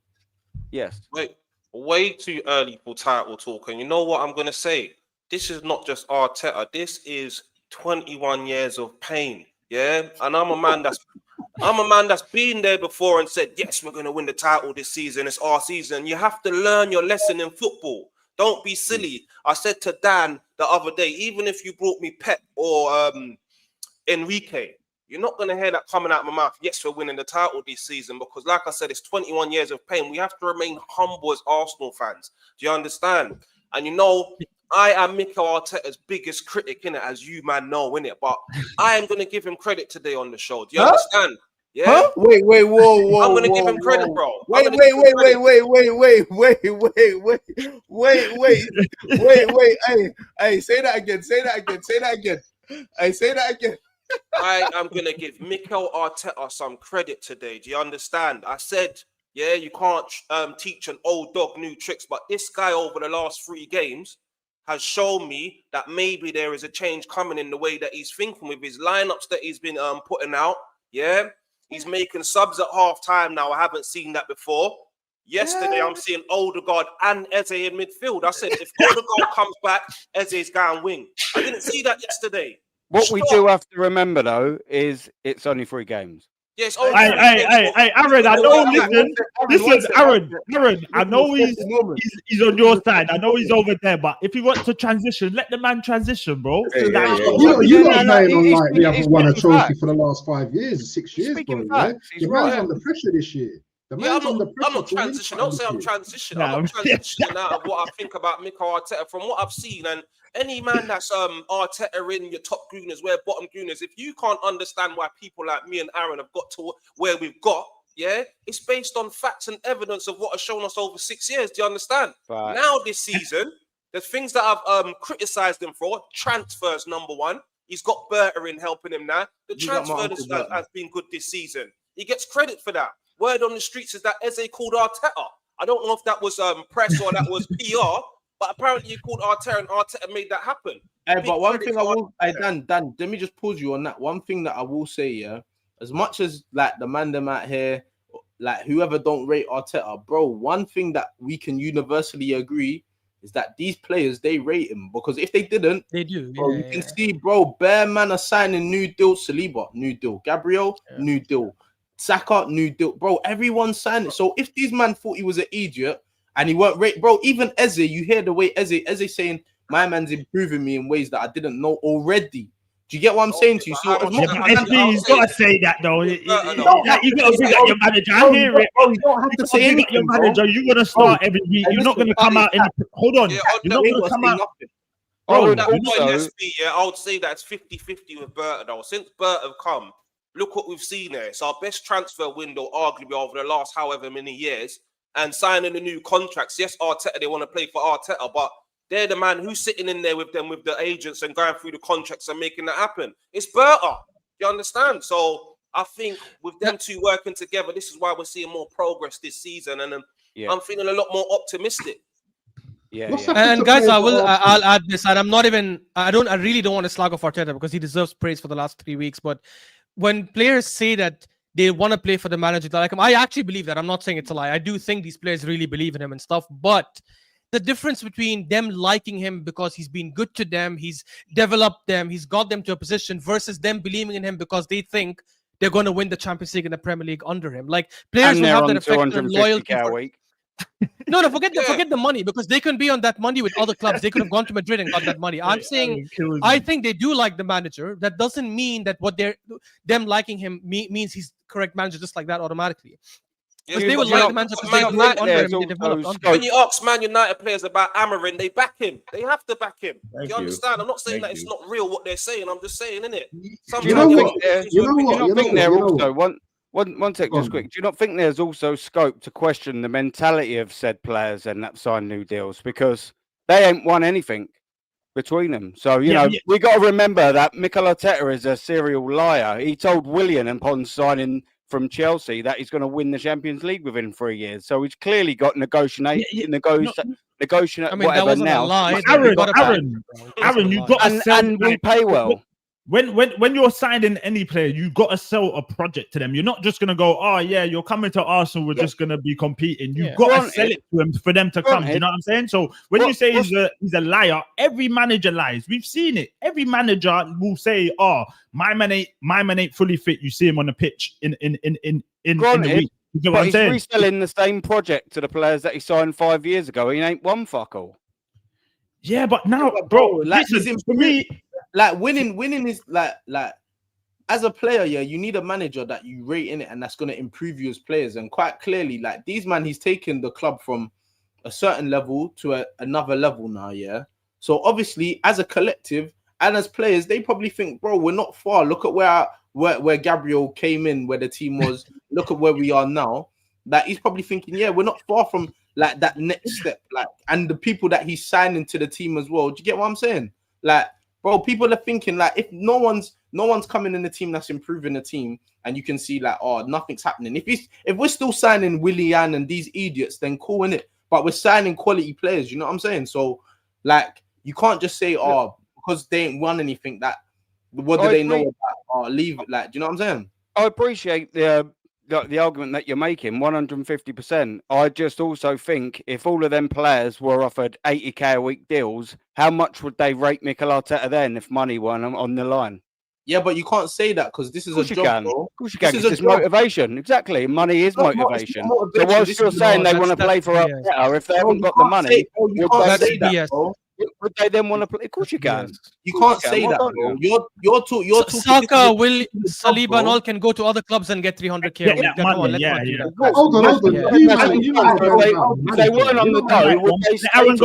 Yes. Wait, way too early for title talk. And you know what I'm gonna say? This is not just Arteta. This is 21 years of pain. Yeah, and I'm a man that's been there before and said, yes, we're going to win the title this season. It's our season. You have to learn your lesson in football. Don't be silly. I said to Dan the other day, even if you brought me Pep or Enrique, you're not going to hear that coming out of my mouth. Yes, we're winning the title this season because, like I said, it's 21 years of pain. We have to remain humble as Arsenal fans. Do you understand? And you know, I am Mikel Arteta's biggest critic, innit, as you man know, innit? But I am going to give him credit today on the show. Do you understand? Yeah. Huh? Wait, whoa. I'm going to give him credit, bro. Wait. Hey, say that again. Hey, say that again. I am going to give Mikel Arteta some credit today. Do you understand? I said, yeah, you can't teach an old dog new tricks, but this guy over the last 3 games has shown me that maybe there is a change coming in the way that he's thinking with his lineups that he's been putting out. Yeah, he's making subs at half time now. I haven't seen that before. Yesterday, I'm seeing Odegaard and Eze in midfield. I said, if Odegaard comes back, Eze's going wing. I didn't see that yesterday. What we do have to remember, though, is it's only 3 games. Yes. Hey, Aaron, I know. Listen, Aaron. I know he's on your side. I know he's over there. But if he wants to transition, let the man transition, bro. You lot playing on like we haven't won a trophy for the last 5 years, 6 years, bro. Yeah? Your man's under pressure this year. I'm not transitioning. Don't say I'm transitioning. I'm not transitioning out of what I think about Mikel Arteta from what I've seen. And any man that's Arteta in your top gooners, where bottom gooners, if you can't understand why people like me and Aaron have got to where we've got, yeah, it's based on facts and evidence of what has shown us over 6 years. Do you understand? Right. Now this season, the things that I've criticised him for, transfers number 1. He's got Berta in helping him now. The transfer has been good this season. He gets credit for that. Word on the streets is that Eze called Arteta. I don't know if that was press or that was PR, but apparently he called Arteta and Arteta made that happen. Hey, but one thing I will, Dan, let me just pause you on that. One thing that I will say, yeah, as much as like the man them out here, like whoever don't rate Arteta, bro, one thing that we can universally agree is that these players, they rate him, because if they didn't, they do. Bro, you can see, bro, bare man are signing new deal. Saliba, new deal. Gabriel, new deal. Saka, new deal. Bro, everyone's signing. So if these man thought he was an idiot and he weren't rate, bro, even Eze, you hear the way Eze saying, my man's improving me in ways that I didn't know already. Do you get what I'm saying to you? So he's got to say that though. You got to bring up your manager. I hear it. Bro, you don't have to say anything. Your manager, you're gonna start every week. You're not gonna come out. Hold on. You're not gonna come out. Bro, I would say that it's 50-50 with Berta though. Since Berta have come, look what we've seen there. It's our best transfer window, arguably, over the last however many years. And signing the new contracts. Yes, Arteta, they want to play for Arteta, but they're the man who's sitting in there with them, with the agents and going through the contracts and making that happen. It's Berta. You understand? So I think with them two working together, this is why we're seeing more progress this season. And I'm feeling a lot more optimistic. And guys, I'll add this, and I really don't want to slag off Arteta because he deserves praise for the last 3 weeks. But when players say that they want to play for the manager that like him, I actually believe that. I'm not saying it's a lie. I do think these players really believe in him and stuff. But the difference between them liking him because he's been good to them, he's developed them, he's got them to a position, versus them believing in him because they think they're going to win the Champions League and the Premier League under him. Like players will have that effect on loyalty. No, forget the money, because they can be on that money with other clubs. They could have gone to Madrid and got that money. I'm saying I think they do like the manager. That doesn't mean that what them liking him means he's correct manager just like that automatically. Because they would like the manager because they grew under him and they developed under him. When you ask Man United players about Amarin, they back him. They have to back him. You understand? I'm not saying that it's not real what they're saying. I'm just saying, innit? One sec, just quick. Do you not think there's also scope to question the mentality of said players and that sign new deals, because they ain't won anything between them? So we got to remember that Mikel Arteta is a serial liar. He told Willian upon signing from Chelsea that he's going to win the Champions League within 3 years. So he's clearly got negotiate. I mean, whatever that now. A lie. Aaron, you got to sell, and we pay well. When you're signing any player, you got to sell a project to them. You're not just gonna go, oh yeah, you're coming to Arsenal, we're just gonna be competing. You've got to sell it to them for them to come. Do you know what I'm saying? So when you say he's a liar, every manager lies. We've seen it. Every manager will say, oh, my man ain't fully fit. You see him on the pitch in the week. You know what I'm saying? He's reselling the same project to the players that he signed 5 years ago. He ain't one fuck all. Yeah, but now, bro, listen, for me, like winning is like as a player, yeah, you need a manager that you rate in it and that's going to improve you as players. And quite clearly, like these man, he's taken the club from a certain level to another level now, yeah. So obviously, as a collective and as players, they probably think, bro, we're not far. Look at where Gabriel came in, where the team was. Look at where we are now. That he's probably thinking, yeah, we're not far from like that next step. Like, and the people that he's signing to the team as well. Do you get what I'm saying? Like, bro, people are thinking like if no one's coming in the team that's improving the team, and you can see like, oh, nothing's happening. If we're still signing Willian and these idiots, then cool, innit? But we're signing quality players, you know what I'm saying? So, like, you can't just say, oh, because they ain't won anything, that what do they know about? Oh, leave it. Like, do you know what I'm saying? I appreciate the argument that you're making, 150%. I just also think if all of them players were offered 80k a week deals, how much would they rate Mikel Arteta then if money weren't on the line? Yeah, but you can't say that because this is a job, bro. Of course you can. It's just motivation. Exactly. Money is motivation. So whilst you're saying they want to play for Arteta, if they haven't got the money, would they then want to play? Of course you can. You can't say that, bro. You're talking. Saka, Saliba, and all can go to other clubs and get 300k. Hold on. If they weren't on the go, would they stay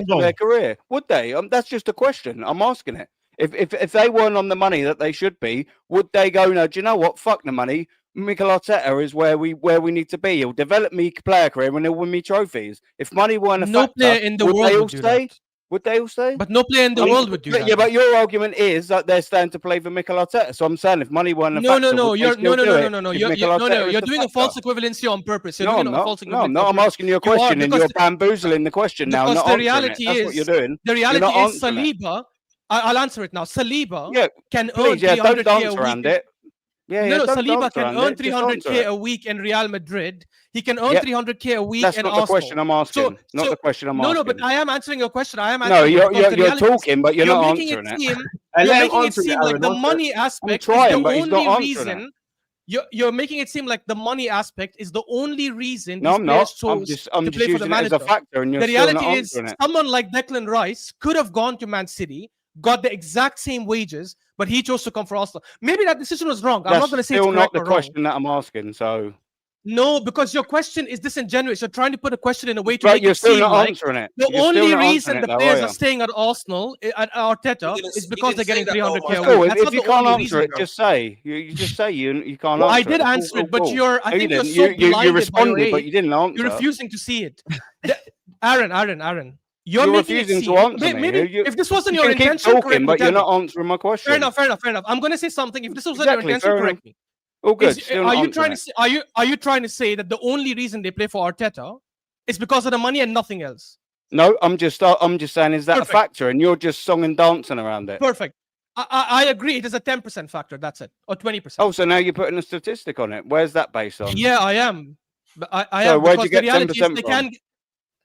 for their career? Would they? That's just a question. I'm asking it. If they weren't on the money that they should be, would they go, no, do you know what? Fuck the money. Mikel Arteta is where we need to be. He'll develop me player career and he'll win me trophies. If money weren't a factor, player in the would world they all would do stay? that. Would they all stay? But no player in the world would do that. Yeah, but your argument is that they're staying to play for Mikel Arteta. So I'm saying if money weren't a factor, no. You're doing a false equivalency on purpose. You're doing a false equivalency. No, I'm asking you a question and you're bamboozling the question now. Because the reality is, that's what you're doing. The reality is Saliba. I'll answer it now. Saliba can earn 300k a week. Saliba can earn 300k a week in Real Madrid. He can earn 300k a week in Arsenal. That's not the question I'm asking. Not the question I'm asking. No, but I am answering your question. You're talking, but you're not answering it. You're making it seem like the money aspect is the only reason. You're making it seem like the money aspect is the only reason. No, I'm not. I'm just using it as a factor, and you're the reality is, someone like Declan Rice could have gone to Man City, got the exact same wages, but he chose to come for Arsenal. Maybe that decision was wrong. I'm not going to say it's correct or wrong. Still not the question that I'm asking. So no, because your question is disingenuous. You're trying to put a question in a way to make it seem still not like answering it. The only reason the players are staying at Arsenal at Arteta is because they're getting 300k a week. If you can't answer it, just say you just say you can't answer. I did answer it, but I think you're so blinded. You responded, but you didn't answer. You're refusing to see it. Aaron. You're refusing to answer me. Maybe if this wasn't your intention, correct me. But you're not answering my question. Fair enough. I'm going to say something. If this wasn't your intention, correct me. Oh, good. Are you trying to say that the only reason they play for Arteta is because of the money and nothing else? No, I'm just saying, is that a factor? And you're just song and dancing around it. Perfect. I agree. It is a 10% factor. That's it, or 20%. Oh, so now you're putting a statistic on it. Where's that based on? Yeah, I am. I so am. Where'd you get 10% from?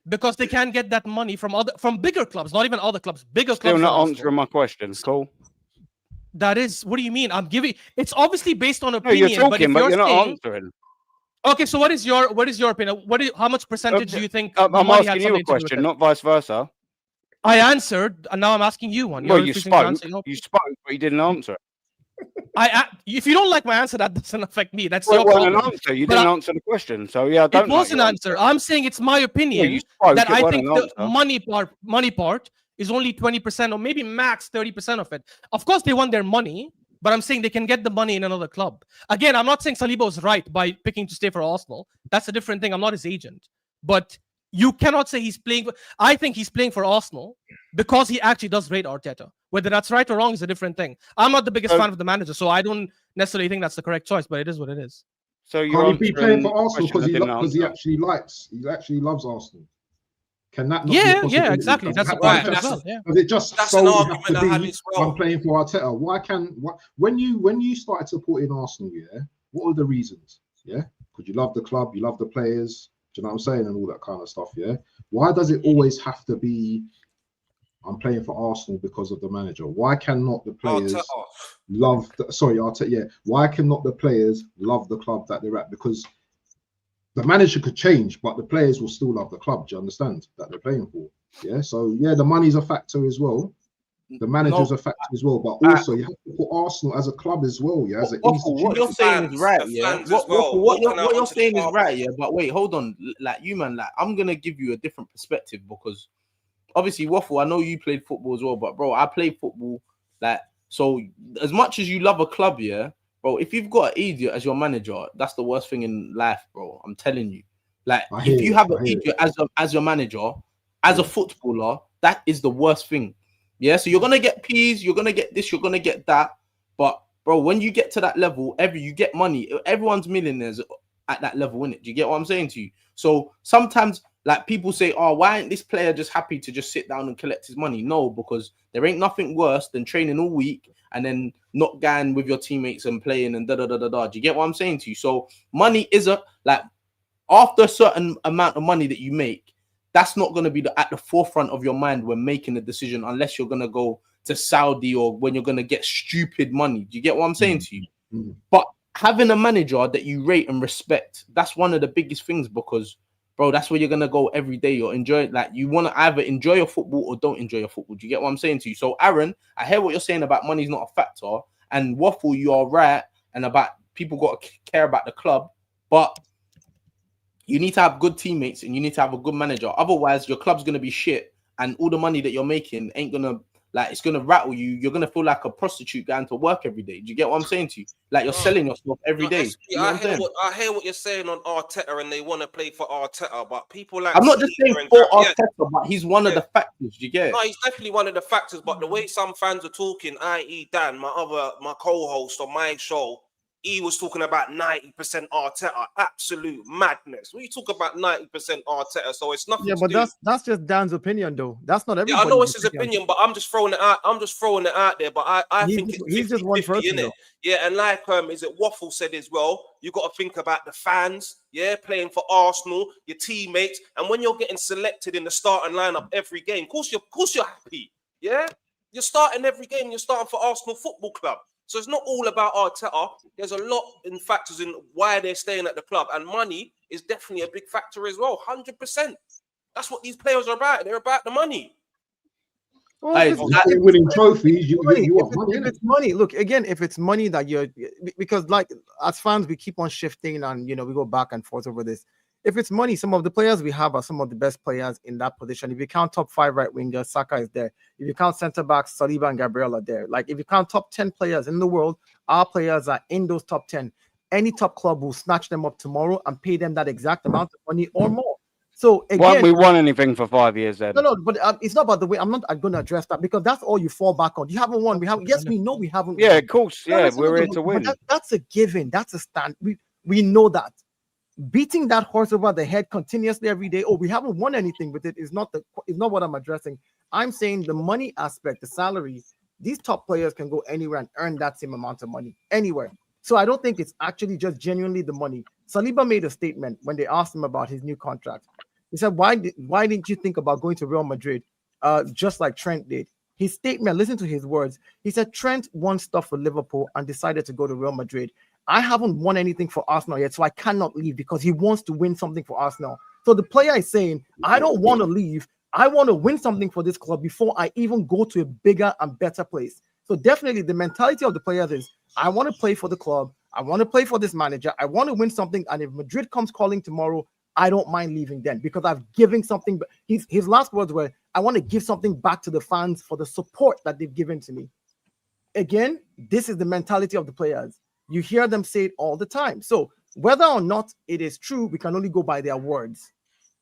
Because they can get that money from bigger clubs, not even other clubs, bigger clubs. Still not answering my question. Cool. That is, what do you mean? I'm giving. It's obviously based on opinion. No, you're talking, but you're not answering. Okay, so what is your opinion? How much percentage do you think? I'm asking you a question, not vice versa. I answered, and now I'm asking you one. Well, you spoke, but you didn't answer. If you don't like my answer, that doesn't affect me. That's your problem. An answer. You didn't answer the question, so yeah, it was an answer. I'm saying it's my opinion that I think the money part is only 20% or maybe max 30% of it. Of course, they want their money, but I'm saying they can get the money in another club. Again, I'm not saying Saliba was right by picking to stay for Arsenal. That's a different thing. I'm not his agent, but you cannot say he's playing. I think he's playing for Arsenal because he actually does rate Arteta. Whether that's right or wrong is a different thing. I'm not the biggest fan of the manager, so I don't necessarily think that's the correct choice, but it is what it is. So you're playing for Arsenal because he actually loves Arsenal. Can that not be exactly. That's right. That's an argument I had as well. I'm playing for Arteta. When you started supporting Arsenal, what are the reasons? Yeah, because you love the club, you love the players. Do you know what I'm saying? And all that kind of stuff, yeah? Why does it always have to be, I'm playing for Arsenal because of the manager? Why cannot the players Why cannot the players love the club that they're at? Because the manager could change, but the players will still love the club. Do you understand? That they're playing for. Yeah. So yeah, the money's a factor as well. The manager's No. a factor as well, but also you have to put Arsenal as a club as well, yeah, as an Waffle, what you're institution. saying is right, The yeah. fans as well, What walking out you're onto the saying is park. right, yeah. But wait, hold on. Like you, man, like I'm gonna give you a different perspective because obviously, Waffle, I know you played football as well, but bro, I played football. Like, so as much as you love a club, yeah, bro, if you've got an idiot as your manager, that's the worst thing in life, bro. I'm telling you. Like, if you have an idiot as your manager, as a footballer, that is the worst thing. Yeah, so you're gonna get peas, you're gonna get this, you're gonna get that. But bro, when you get to that level, you get money. Everyone's millionaires at that level, innit? Do you get what I'm saying to you? So sometimes, like, people say, "Oh, why ain't this player just happy to just sit down and collect his money?" No, because there ain't nothing worse than training all week and then not going with your teammates and playing and da da da da da. Do you get what I'm saying to you? So money is after a certain amount of money that you make, that's not going to be at the forefront of your mind when making a decision, unless you're going to go to Saudi or when you're going to get stupid money. Do you get what I'm saying to you? But having a manager that you rate and respect, that's one of the biggest things because, bro, that's where you're going to go every day. You're enjoying, like, you want to either enjoy your football or don't enjoy your football. Do you get what I'm saying to you? So, Aaron, I hear what you're saying about money's not a factor. And Waffle, you are right. And about people got to care about the club. But you need to have good teammates and you need to have a good manager. Otherwise, your club's going to be shit and all the money that you're making ain't going to, like, it's going to rattle you. You're going to feel like a prostitute going to work every day. Do you get what I'm saying to you? Like, you're selling yourself every day. You know I hear what you're saying on Arteta and they want to play for Arteta, but people like... I'm not just saying for Arteta, but he's one of the factors. You get it? No, he's definitely one of the factors, but the way some fans are talking, i.e. Dan, my co-host on my show, he was talking about 90% Arteta. Absolute madness. When you talk about 90% Arteta, so it's nothing. Yeah, but that's just Dan's opinion, though. That's not everybody. Yeah, I know it's his opinion, but I'm just throwing it out. I'm just throwing it out there. But I think he's just one person, though. Yeah, and like is it Waffle said as well, you got to think about the fans, yeah, playing for Arsenal, your teammates, and when you're getting selected in the starting lineup every game, of course you're happy. Yeah, you're starting every game. You're starting for Arsenal Football Club. So it's not all about Arteta. There's a lot in factors in why they're staying at the club, and money is definitely a big factor as well. 100%. That's what these players are about. They're about the money. Well, if it's winning trophies, you want money. If it's money, look again. If it's money that you're, because like as fans, we keep on shifting and we go back and forth over this. If it's money, some of the players we have are some of the best players in that position. If you count top 5 right wingers, Saka is there. If you count centre backs, Saliba and Gabriel are there. Like if you count top 10 players in the world, our players are in those top 10. Any top club will snatch them up tomorrow and pay them that exact amount of money or more. So again, won't we won anything for 5 years then? No, but it's not about the way. I'm not going to address that because that's all you fall back on. You haven't won. We haven't. Yes, we know we haven't. Yeah, won. of course. Yeah, we're here to win. That's a given. That's a stand. We know that. Beating that horse over the head continuously every day. Oh, we haven't won anything with it. Is not what I'm addressing. I'm saying the money aspect, the salary. These top players can go anywhere and earn that same amount of money anywhere. So I don't think it's actually just genuinely the money. Saliba made a statement when they asked him about his new contract. He said, "Why didn't you think about going to Real Madrid, just like Trent did?" His statement. Listen to his words. He said, "Trent won stuff for Liverpool and decided to go to Real Madrid. I haven't won anything for Arsenal yet, so I cannot leave because he wants to win something for Arsenal." So the player is saying, "I don't want to leave. I want to win something for this club before I even go to a bigger and better place." So definitely the mentality of the players is, I want to play for the club. I want to play for this manager. I want to win something. And if Madrid comes calling tomorrow, I don't mind leaving then because I've given something. His last words were, "I want to give something back to the fans for the support that they've given to me." Again, this is the mentality of the players. You hear them say it all the time. So whether or not it is true, we can only go by their words.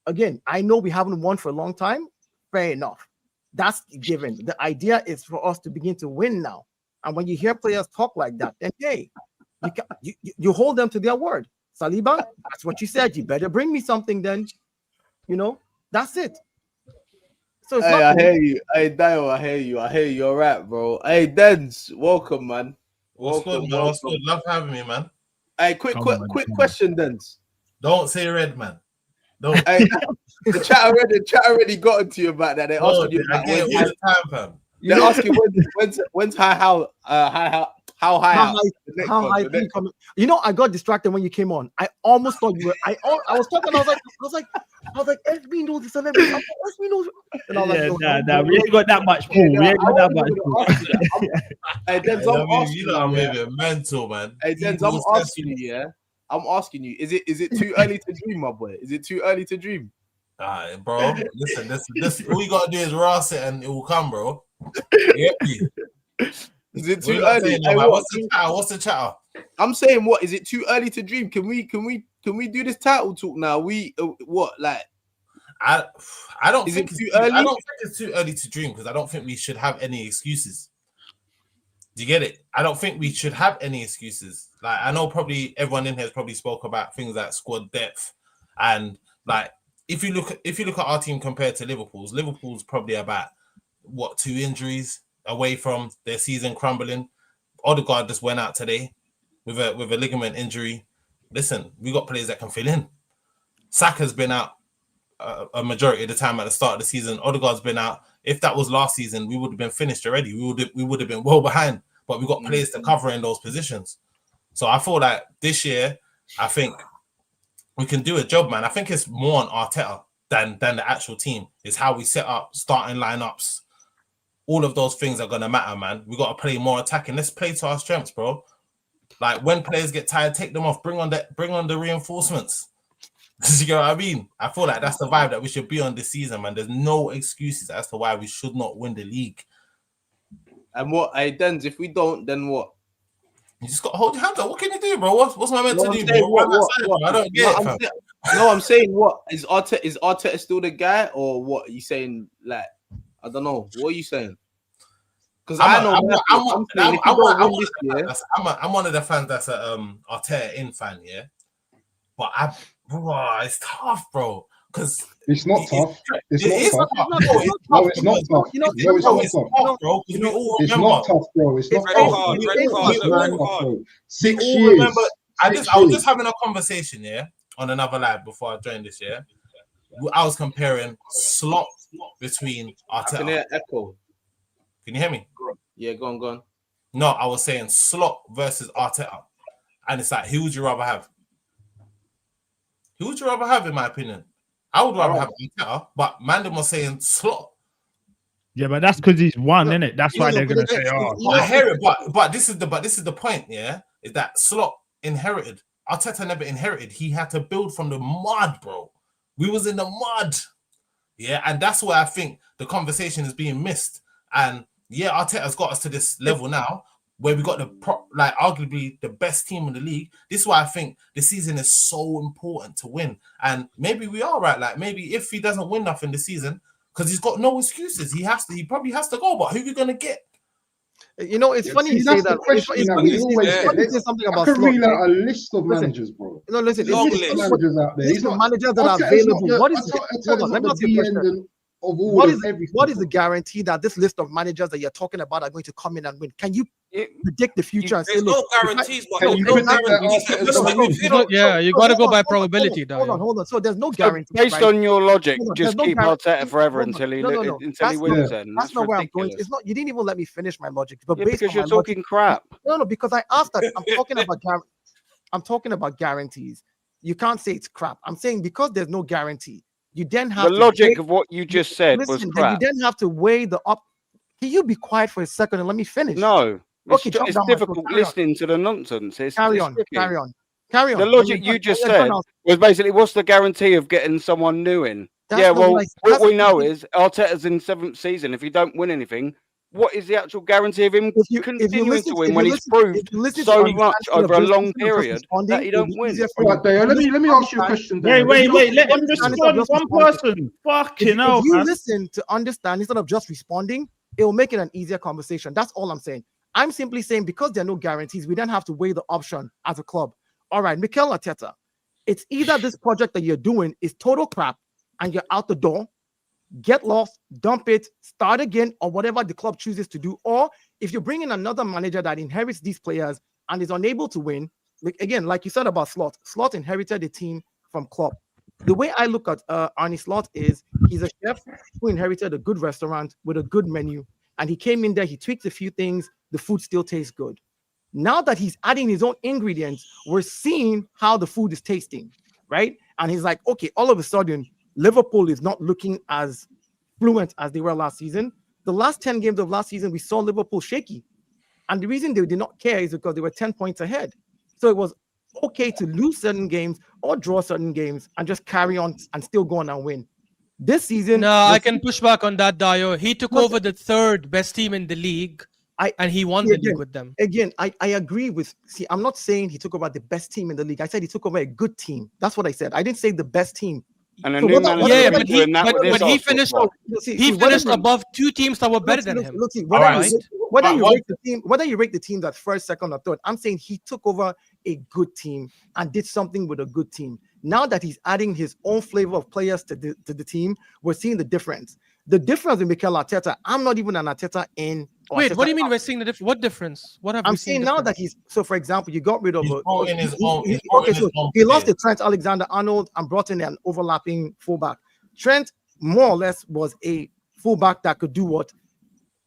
Again, I know we haven't won for a long time. Fair enough. That's given. The idea is for us to begin to win now. And when you hear players talk like that, then hey, you hold them to their word. Saliba, that's what you said. You better bring me something then. That's it. So hey, I hear you. Hey, Dio, I hear you. I hear you. All right, bro. Hey, Dens, welcome, man. What's good, man? What's good? Love having me, man. Hey, quick question, Dens. Don't say red, man. Don't. Hey, the chat already got into you about that. They asking you about They're asking when's How high? How up? high? The next How one, high the can you next- come? You know, I got distracted when you came on. I almost thought you were. I was talking. I was like, SB knows the celebrity. SB knows. And I was Yeah, like, nah, we ain't got that much pool. We ain't got that much pool. Hey, Denz, I'm asking You know, I'm you. moving mental, man. Hey, Denz, I'm asking you. Yeah, I'm asking you. Is it too early to dream, my boy? Is it too early to dream? Alright, bro. Listen, this all you gotta do is rouse it and it will come, bro. Yeah. Is it What too you lot early? saying, Hey, man? what? What's the chatter? What's the chatter? I'm saying, what is it too early to dream? Can we do this title talk now? What like? I don't Is think it it's too I early? don't think it's too early to dream because I don't think we should have any excuses. Do you get it? I don't think we should have any excuses. Like I know probably everyone in here has probably spoke about things like squad depth and like if you look at our team compared to Liverpool's probably about what 2 injuries away from their season crumbling. Odegaard just went out today with a ligament injury. Listen, we got players that can fill in. Saka's been out a majority of the time at the start of the season. Odegaard's been out. If that was last season, we would have been finished already. We would have been well behind. But we got players to cover in those positions. So I feel like this year, I think we can do a job, man. I think it's more on Arteta than the actual team. It's how we set up starting lineups. All of those things are gonna matter, man. We got to play more attacking. Let's play to our strengths, bro. Like when players get tired, take them off. Bring on the reinforcements. You know what I mean? I feel like that's the vibe that we should be on this season, man. There's no excuses as to why we should not win the league. And what? Hey, Denz, if we don't, then what? You just got to hold your hands up. What can you do, bro? What's my meant No, to I'm do, saying bro? what? I don't get it, fam. I'm saying what? Is Arteta still the guy, or what? Are you saying like I don't know. What are you saying? Because I know I'm one of the fans that's a Arteta in fan, yeah. But it's tough, bro. Because it's not tough. It's not tough, bro. No, it's not tough. No, it's not tough, bro. It's not tough, bro. It's not tough. 6 We all years. remember. I was just having a conversation, yeah, on another live before I joined this, yeah. I was comparing slot between Arteta. Can you hear echo? Can you hear me? Yeah, go on. No, I was saying Slot versus Arteta. And it's like, who would you rather have? Who would you rather have, in my opinion? I would rather have Arteta, but Mandem was saying Slot. Yeah, but that's because he's won, innit? That's why they're gonna say, "Oh, I hear it." But this is the point. Yeah, is that Slot inherited? Arteta never inherited. He had to build from the mud, bro. We was in the mud. Yeah, and that's why I think the conversation is being missed. And yeah, Arteta's got us to this level now where we got arguably the best team in the league. This is why I think the season is so important to win. And maybe we are right. Like maybe if he doesn't win nothing this season, because he's got no excuses, he probably has to go. But who are we gonna get? You know, it's funny you say that. It's funny you say something about I can read out a list of managers, bro. No, listen, it's managers out there. He's not managers that are available. What is let me ask you a question. What is the guarantee that this list of managers that you're talking about are going to come in and win? Can you predict the future and say, there's no guarantees, but you got to go by probability. Hold on. So there's no guarantee. Based on your logic, just keep Arteta forever until he wins. Then that's not where I'm going. It's not. You didn't even let me finish my logic. But because you're talking crap. No, because I asked that. I'm talking about guarantees. You can't say it's crap. I'm saying because there's no guarantee. You then have the logic of what you just said was crap. You then have to weigh the up. Can you be quiet for a second and let me finish? No, it's difficult listening to the nonsense. Carry on. The logic you just said was basically, what's the guarantee of getting someone new in? What we know is Arteta's in 7th season. If you don't win anything, what is the actual guarantee of him continuing to win when he's proved so much over a long period that he don't win? Right, Dale, let me ask you a question. Wait. Let him respond. One person. Fucking hell, if you listen to understand instead of just responding, it will make it an easier conversation. That's all I'm saying. I'm simply saying because there are no guarantees, we then have to weigh the option as a club. All right, Mikel Arteta, it's either this project that you're doing is total crap and you're out the door, get lost, dump it, start again, or whatever the club chooses to do. Or if you bring in another manager that inherits these players and is unable to win, again, like you said about Slot inherited the team from Klopp. The way I look at Arne Slot is he's a chef who inherited a good restaurant with a good menu, and he came in there, he tweaked a few things, the food still tastes good. Now that he's adding his own ingredients, we're seeing how the food is tasting, right? And he's like, okay, all of a sudden, Liverpool is not looking as fluent as they were last season. The last 10 games of last season, we saw Liverpool shaky. And the reason they did not care is because they were 10 points ahead. So it was okay to lose certain games or draw certain games and just carry on and still go on and win. This season... No, I can push back on that, Dio. He took over the third best team in the league. And he won the league with them. Again, I agree with... See, I'm not saying he took over the best team in the league. I said he took over a good team. That's what I said. I didn't say the best team. And a new manager but he finished. He finished above two teams that were better than him. Whether you rate the team that's first, second, or third, I'm saying he took over a good team and did something with a good team. Now that he's adding his own flavor of players to the team, we're seeing the difference. The difference with Mikel Arteta, I'm not even an Arteta in. Wait, what do you mean we're seeing the difference? What difference? What have I'm we saying seen now difference? that he's so. For example, you got rid of He he lost to Trent Alexander-Arnold and brought in an overlapping fullback. Trent more or less was a fullback that could do what?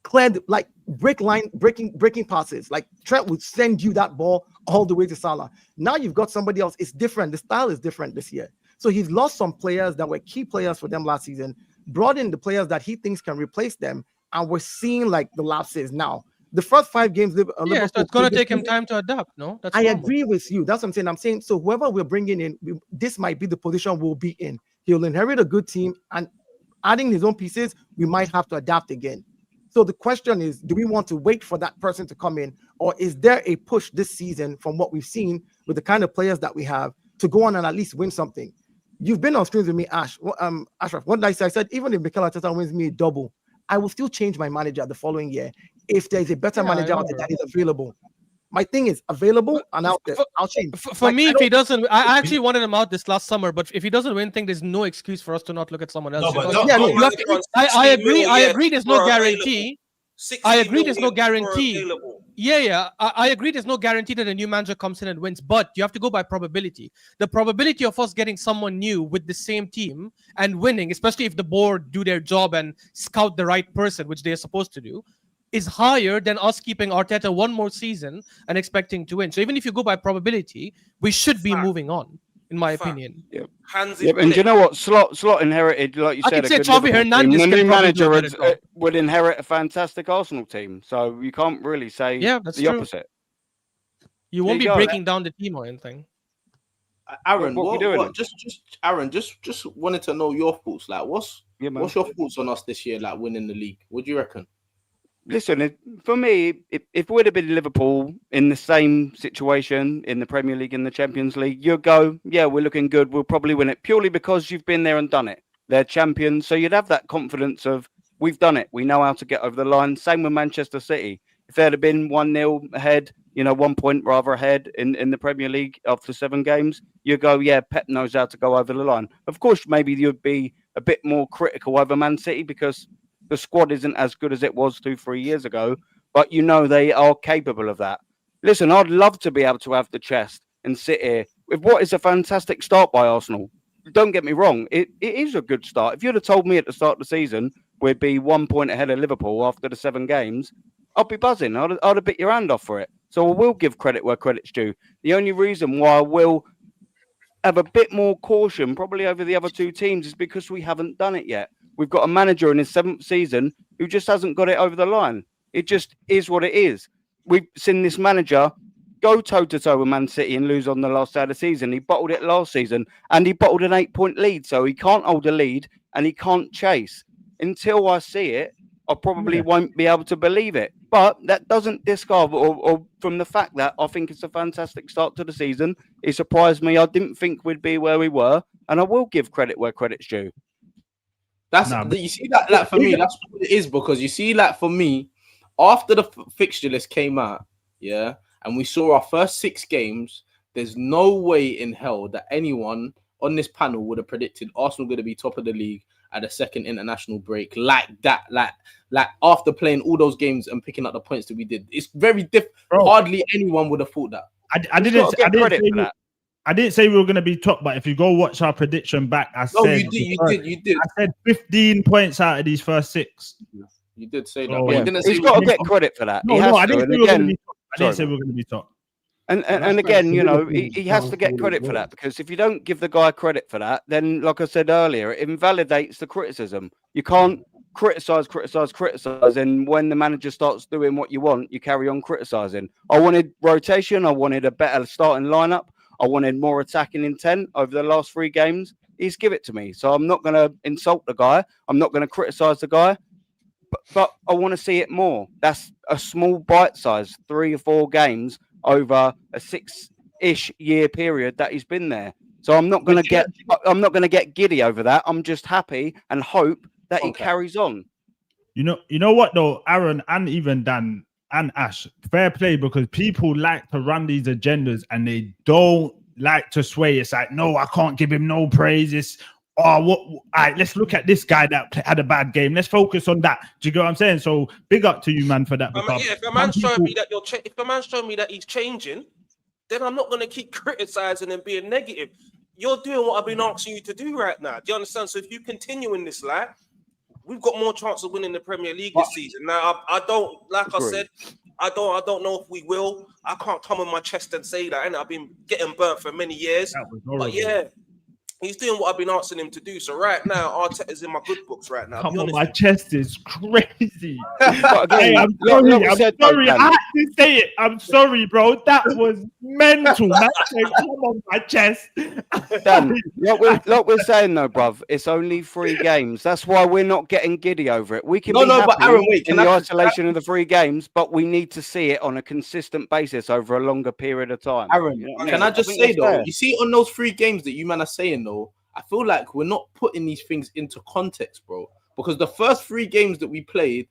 Cleared like breaking passes. Like Trent would send you that ball all the way to Salah. Now you've got somebody else. It's different. The style is different this year. So he's lost some players that were key players for them last season, brought in the players that he thinks can replace them, and we're seeing like the lapses now. The first 5 games, so it's going to take him time to adapt. No, that's I normal. agree with you. That's what I'm saying. I'm saying so. Whoever we're bringing in, this might be the position we'll be in. He'll inherit a good team, and adding his own pieces, we might have to adapt again. So the question is, do we want to wait for that person to come in, or is there a push this season from what we've seen with the kind of players that we have to go on and at least win something? You've been on streams with me, Ashraf. What did I say? I said even if Mikel Arteta wins me a double, I will still change my manager the following year if there is a better manager out there that is available. My thing is available and out there. I'll change. For me, if he doesn't, I actually wanted him out this last summer. But if he doesn't win, there's no excuse for us to not look at someone else. I agree. There's no guarantee. I agree. There's no guarantee. I agree. There's no guarantee that a new manager comes in and wins, but you have to go by probability. The probability of us getting someone new with the same team and winning, especially if the board do their job and scout the right person, which they're supposed to do, is higher than us keeping Arteta one more season and expecting to win. So even if you go by probability, we should be moving on, in my opinion. Yep. And do you know what? Slot inherited, like you said, I could say Xavi Hernandez. The new manager would inherit a fantastic Arsenal team. So you can't really say the opposite. You won't be breaking down the team or anything. Aaron, Aaron, just wanted to know your thoughts. Like, what's your thoughts on us this year? Like winning the league. What do you reckon? Listen, for me, if we'd have been Liverpool in the same situation in the Premier League and the Champions League, you'd go, yeah, we're looking good. We'll probably win it purely because you've been there and done it. They're champions. So you'd have that confidence of, we've done it. We know how to get over the line. Same with Manchester City. If they'd have been 1-0 ahead, 1 point rather ahead in the Premier League after 7 games, you go, yeah, Pep knows how to go over the line. Of course, maybe you'd be a bit more critical over Man City because the squad isn't as good as it was 2-3 years ago, but they are capable of that. Listen, I'd love to be able to have the chest and sit here with what is a fantastic start by Arsenal. Don't get me wrong, it is a good start. If you'd have told me at the start of the season we'd be 1 point ahead of Liverpool after the 7 games, I'd be buzzing. I'd have bit your hand off for it. So I will give credit where credit's due. The only reason why I will have a bit more caution, probably over the other 2 teams, is because we haven't done it yet. We've got a manager in his 7th season who just hasn't got it over the line. It just is what it is. We've seen this manager go toe-to-toe with Man City and lose on the last day of the season. He bottled it last season, and he bottled an 8-point lead, so he can't hold a lead, and he can't chase. Until I see it, I probably won't be able to believe it. But that doesn't discard or from the fact that I think it's a fantastic start to the season. It surprised me. I didn't think we'd be where we were, and I will give credit where credit's due. You see that, like, for me, that's what it is, because you see, like, for me, after the fixture list came out, and we saw our first 6 games, there's no way in hell that anyone on this panel would have predicted Arsenal going to be top of the league at a second international break like that, like after playing all those games and picking up the points that we did. It's very different. Hardly anyone would have thought that. I didn't say we were going to be top, but if you go watch our prediction back, you did. I said 15 points out of these first 6. You did say that. But you didn't say he's got to get credit for that. I didn't say we were going to be top. I didn't say we're going to be top. And again, you know, he has to get credit for that, because if you don't give the guy credit for that, then, like I said earlier, it invalidates the criticism. You can't criticize, and when the manager starts doing what you want, you carry on criticizing. I wanted rotation. I wanted a better starting lineup. I wanted more attacking intent over the last 3 games. He's give it to me, so I'm not going to insult the guy. I'm not going to criticize the guy, but I want to see it more. That's a small bite size, 3 or 4 games over a 6-ish year period that he's been there. So I'm not going to get giddy over that. I'm just happy and hope that he carries on. You know what though, Aaron and even Dan and Ash, fair play, because people like to run these agendas and they don't like to sway. It's like, no, I can't give him no praise. It's all right, let's look at this guy that had a bad game. Let's focus on that. Do you get what I'm saying? So big up to you, man, for that. If a man's showing me that if a man's showing me that he's changing, then I'm not going to keep criticizing and being negative. You're doing what I've been asking you to do right now. Do you understand? So if you continue in this light, we've got more chance of winning the Premier League this season. Now, I don't, like I said, I don't know if we will. I can't come on my chest and say that. And I've been getting burnt for many years. But yeah, he's doing what I've been asking him to do. So right now, Arteta's in my good books right now. Come on, my chest is crazy. Again, I'm sorry. I had to say it. I'm sorry, bro. That was mental. Man. Come on, my chest. Dan, like we're saying though, bruv, it's only 3 games. That's why we're not getting giddy over it. We can be happy but Aaron, wait, in the isolation of the 3 games, but we need to see it on a consistent basis over a longer period of time. Aaron, can I just say though, you see on those 3 games that you man are saying though, I feel like we're not putting these things into context, bro. Because the first 3 games that we played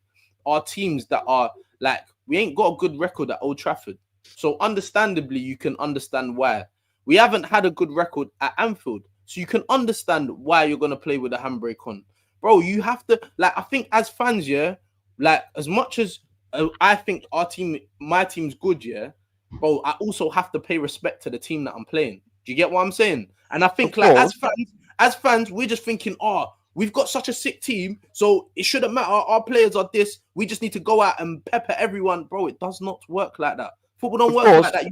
are teams that are like, we ain't got a good record at Old Trafford. So understandably, you can understand why. We haven't had a good record at Anfield. So you can understand why you're going to play with a handbrake on. Bro, you have to, like, I think as fans, yeah, like, as much as I think my team's good, yeah, bro, I also have to pay respect to the team that I'm playing. Do you get what I'm saying? And I think, like, as fans, we're just thinking, we've got such a sick team, so it shouldn't matter. Our players are this. We just need to go out and pepper everyone. Bro, it does not work like that. Football don't work like that.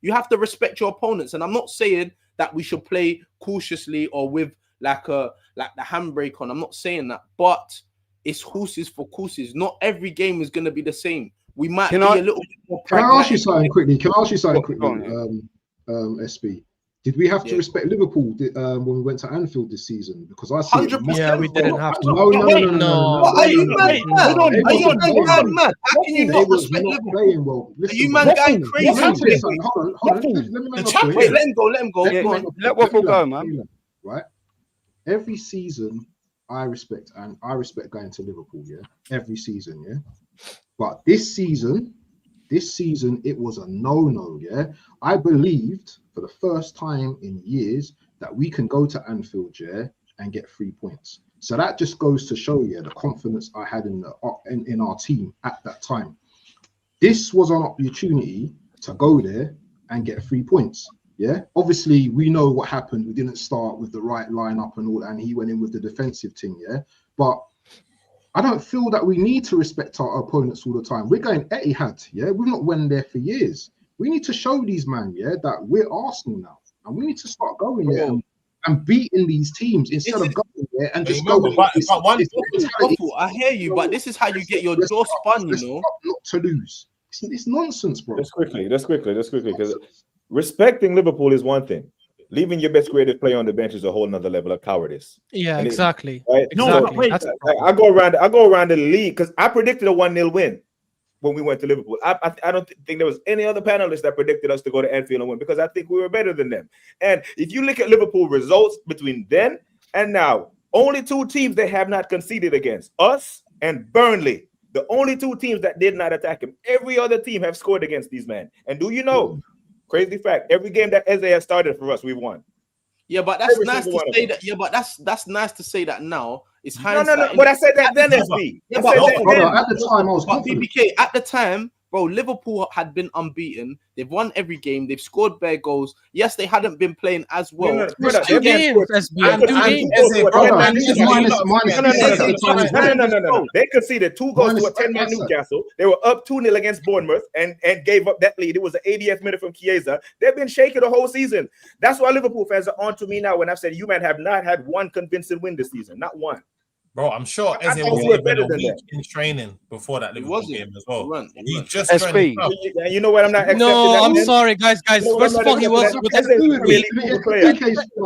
You have to respect your opponents. And I'm not saying that we should play cautiously or with like the handbrake on. I'm not saying that. But it's horses for courses. Not every game is going to be the same. We might be a little bit more pragmatic. Can I ask you something quickly? SB. Did we have to respect Liverpool when we went to Anfield this season? Because I see 100%. Yeah, we didn't have to. No. Are you mad? Are you mad? How can you not respect Liverpool? Are you man going crazy? Hold on. Let me make my point. Wait, let him go. Yeah, let Waffle go, man. Right. Every season, I respect going to Liverpool. Yeah. Every season. Yeah. But this season, it was a no. Yeah. I believed for the first time in years that we can go to Anfield, yeah, and get 3 points. So that just goes to show you the confidence I had in our team at that time. This was an opportunity to go there and get 3 points. Yeah, obviously we know what happened. We didn't start with the right lineup and all that, and he went in with the defensive team. Yeah, but I don't feel that we need to respect our opponents all the time. We're going Etihad. Yeah, we've not won there for years. We need to show these man, yeah, that we're Arsenal now, and we need to start going there and beating these teams instead of going there and just going. I hear you, but this is how you get your jaw spun, you know. Not to lose. It's nonsense, bro. Just quickly, because respecting Liverpool is one thing. Leaving your best creative player on the bench is a whole nother level of cowardice. Yeah, exactly. Right? No, wait. I go around the league because I predicted a 1-0 win when we went to Liverpool. I don't think there was any other panelist that predicted us to go to Anfield and win, because I think we were better than them. And if you look at Liverpool results between then and now, only 2 teams they have not conceded against, us and Burnley. The only 2 teams that did not attack him. Every other team have scored against these men. And do you know, crazy fact, every game that Eze has started for us, we won. Yeah, but that's nice to say that. Yeah, but that's nice to say that now. It's hindsight. No. But I said that then, SB. Yeah, but at the time, I was BBK, at the time, bro, Liverpool had been unbeaten. They've won every game. They've scored bare goals. Yes, they hadn't been playing as well. No, There's brother, two they've been games, scored. SB, They two conceded games. two goals to a Brother, 10-man this is Newcastle. minus No. 6 at the time. No. They conceded 2 goals to a 10-man Minus- Newcastle. They were up 2-0 against Bournemouth and gave up that lead. It was an 80th minute from Chiesa. They've been shaking the whole season. That's why Liverpool fans are on to me now when I've said you man have not had one convincing win this season. Not one. Bro, I'm sure I Eze thought was we were even better a than week that. in training before that Liverpool wasn't. game as well. He weren't. He just SB. trained up. And you know what? I'm not accepting No, that. I'm man. sorry, guys. You know what? First I'm of not all, he was accepting with that. Eze is a Premier League football player.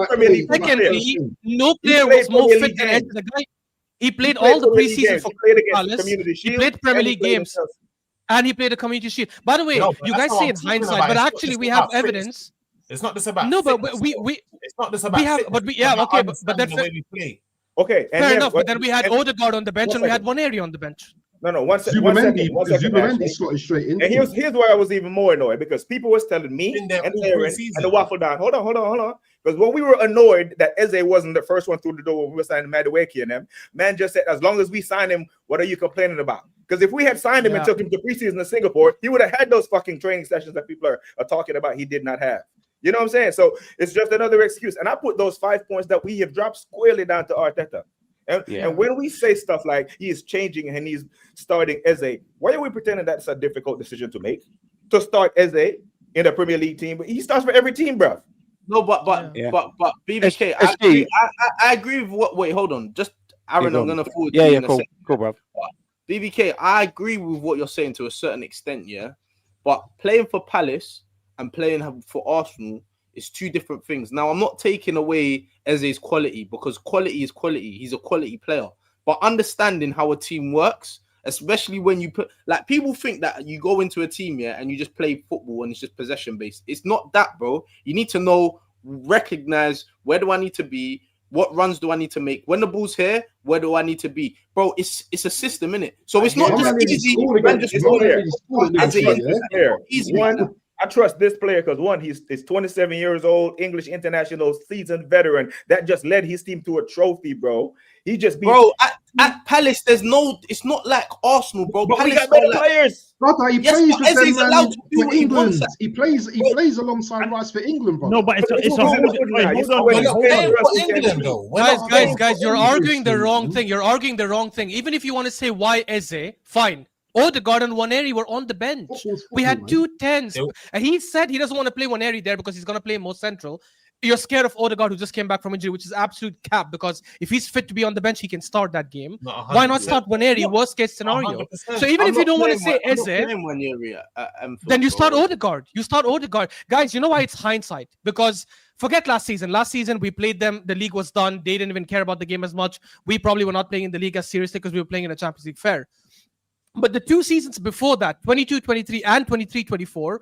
Premier League football player. Secondly, no He player played was more Premier fit League than games. Eze. The guy, he played He played all the Premier League preseason games. for He played against Palace. Community He Shield. played Premier and he League played games, himself. and he played a Community Shield. By the way, No, but you that's guys what say I'm in talking hindsight, about. but It's not actually just we have about fitness. evidence. It's not just about No, but fitness, we bro. we It's not just about we have, fitness. but we It's yeah, about okay, but understanding that's the way we play. Okay, and fair yes, enough. But then we had and- Odegaard on the bench, one and we had second. Waneri on the bench. No, one second. Zubimendi Nash. slotted straight in. And here's where I was even more annoyed because people was telling me Been there and all Aaron preseason. and the waffle down. Hold on. Because when we were annoyed that Eze wasn't the first one through the door when we were signing Madueke and them, man just said, as long as we sign him, what are you complaining about? Because if we had signed him and took him to preseason in Singapore, he would have had those fucking training sessions that people are talking about he did not have. You know what I'm saying? So it's just another excuse. And I put those 5 points that we have dropped squarely down to Arteta. And when we say stuff like he is changing and he's starting Eze, why are we pretending that's a difficult decision to make? To start Eze in the Premier League team, but he starts for every team, bro. No, but BBK, I agree with what. Wait, hold on. Just Aaron, I'm gonna forward. Yeah, cool, bro. BBK, I agree with what you're saying to a certain extent, yeah. But playing for Palace and playing for Arsenal is 2 different things. Now, I'm not taking away Eze's quality because quality is quality. He's a quality player. But understanding how a team works, especially when you put like people think that you go into a team, yeah, and you just play football and it's just possession based. It's not that, bro. You need to know, recognize where do I need to be, what runs do I need to make, when the ball's here, where do I need to be, bro? It's a system, innit? So it's not just easy. I trust this player because one, he's 27 years old, English international, seasoned veteran that just led his team to a trophy, bro. He just bro at Palace. There's no. It's not like Arsenal, bro. But Palace we got better players. Brother, he Yes, plays but with Eze's them allowed to do for what he England. wants. He plays alongside Rice for England, bro. No, but it's a England, though. Guys, you're arguing the wrong thing. You're arguing the wrong thing. Even if you want to say why Eze, fine. Odegaard and Waneri were on the bench. We had 2 10s. And he said he doesn't want to play Waneri there because he's going to play more central. You're scared of Odegaard, who just came back from injury, which is absolute cap, because if he's fit to be on the bench, he can start that game. Why not start Waneri, worst case scenario? 100%. So even if you don't want to say Eze, then you start Odegaard. Guys, you know why it's hindsight? Because forget last season. Last season, we played them. The league was done. They didn't even care about the game as much. We probably were not playing in the league as seriously because we were playing in a Champions League fair. But the 2 seasons before that, 22-23 and 23-24,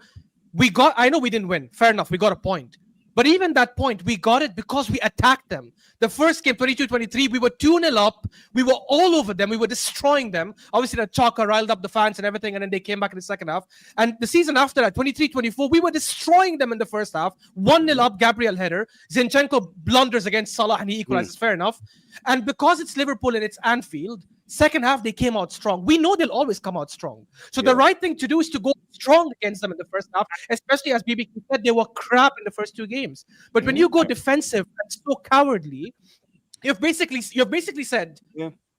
I know we didn't win. Fair enough. We got a point. But even that point, we got it because we attacked them. The first game, 22-23, we were 2-0 up. We were all over them. We were destroying them. Obviously, the Chaka riled up the fans and everything, and then they came back in the second half. And the season after that, 23-24, we were destroying them in the first half. 1-0 up, Gabriel header. Zinchenko blunders against Salah, and he equalizes. Fair enough. And because it's Liverpool and it's Anfield, second half, they came out strong. We know they'll always come out strong. So the right thing to do is to go strong against them in the first half, especially as BBK said, they were crap in the first 2 games. But when you go defensive and so cowardly, you've basically said,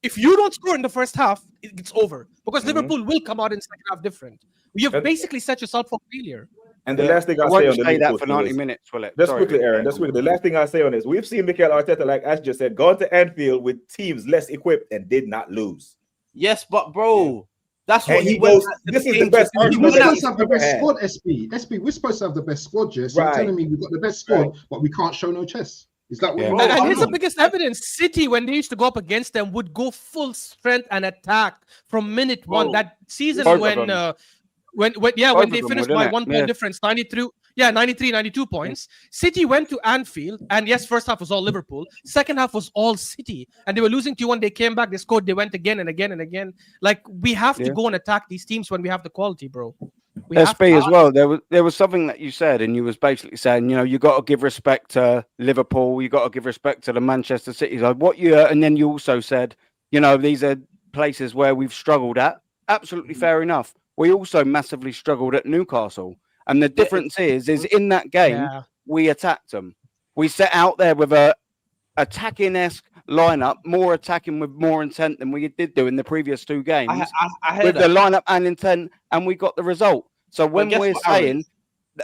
if you don't score in the first half, it's over. Because Liverpool will come out in the second half different. You've basically set yourself for failure. And the last thing I'll say on the that for 90 minutes, will it? Just quickly, Aaron. Just quickly. The last thing I'll say on this: we've seen Mikel Arteta, like Ash just said, gone to Anfield with teams less equipped and did not lose. Yes, but bro, that's what he goes. This is the best We're argument. supposed to have the best squad, SB, we're supposed to have the best squad, Jess. You're telling me we've got the best squad, but we can't show no chess. Is that what you're And here's the biggest evidence. City, when they used to go up against them, would go full strength and attack from minute 1. That season when they finished by 1 point difference, 92 points. City went to Anfield, and yes, first half was all Liverpool. Second half was all City, and they were losing 2-1. They came back, they scored, they went again and again and again. Like, we have to go and attack these teams when we have the quality, bro. SB as well. There was something that you said, and you was basically saying, you got to give respect to Liverpool, you got to give respect to the Manchester City. Like and then you also said, these are places where we've struggled at. Absolutely fair enough. we also massively struggled at Newcastle. And the difference is in that game, we attacked them. We set out there with a attacking-esque lineup, more attacking with more intent than we did do in the previous 2 games. I with the lineup and intent, and we got the result. So when we're saying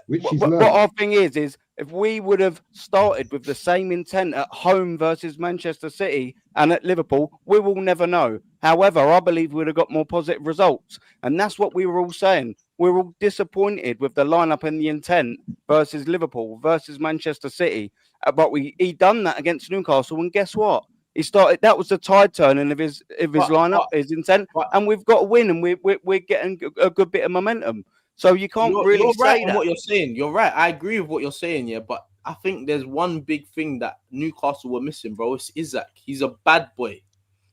what our thing is if we would have started with the same intent at home versus Manchester City and at Liverpool, we will never know. However, I believe we would have got more positive results. And that's what we were all saying. We were all disappointed with the lineup and the intent versus Liverpool, versus Manchester City. But he done that against Newcastle, and guess what? He started. That was the tide turning of his lineup, his intent, and we've got to win, and we're getting a good bit of momentum. So you can't really you're say right that. on what you're saying. You're right. I agree with what you're saying, yeah. But I think there's one big thing that Newcastle were missing, bro. It's Isaac. He's a bad boy.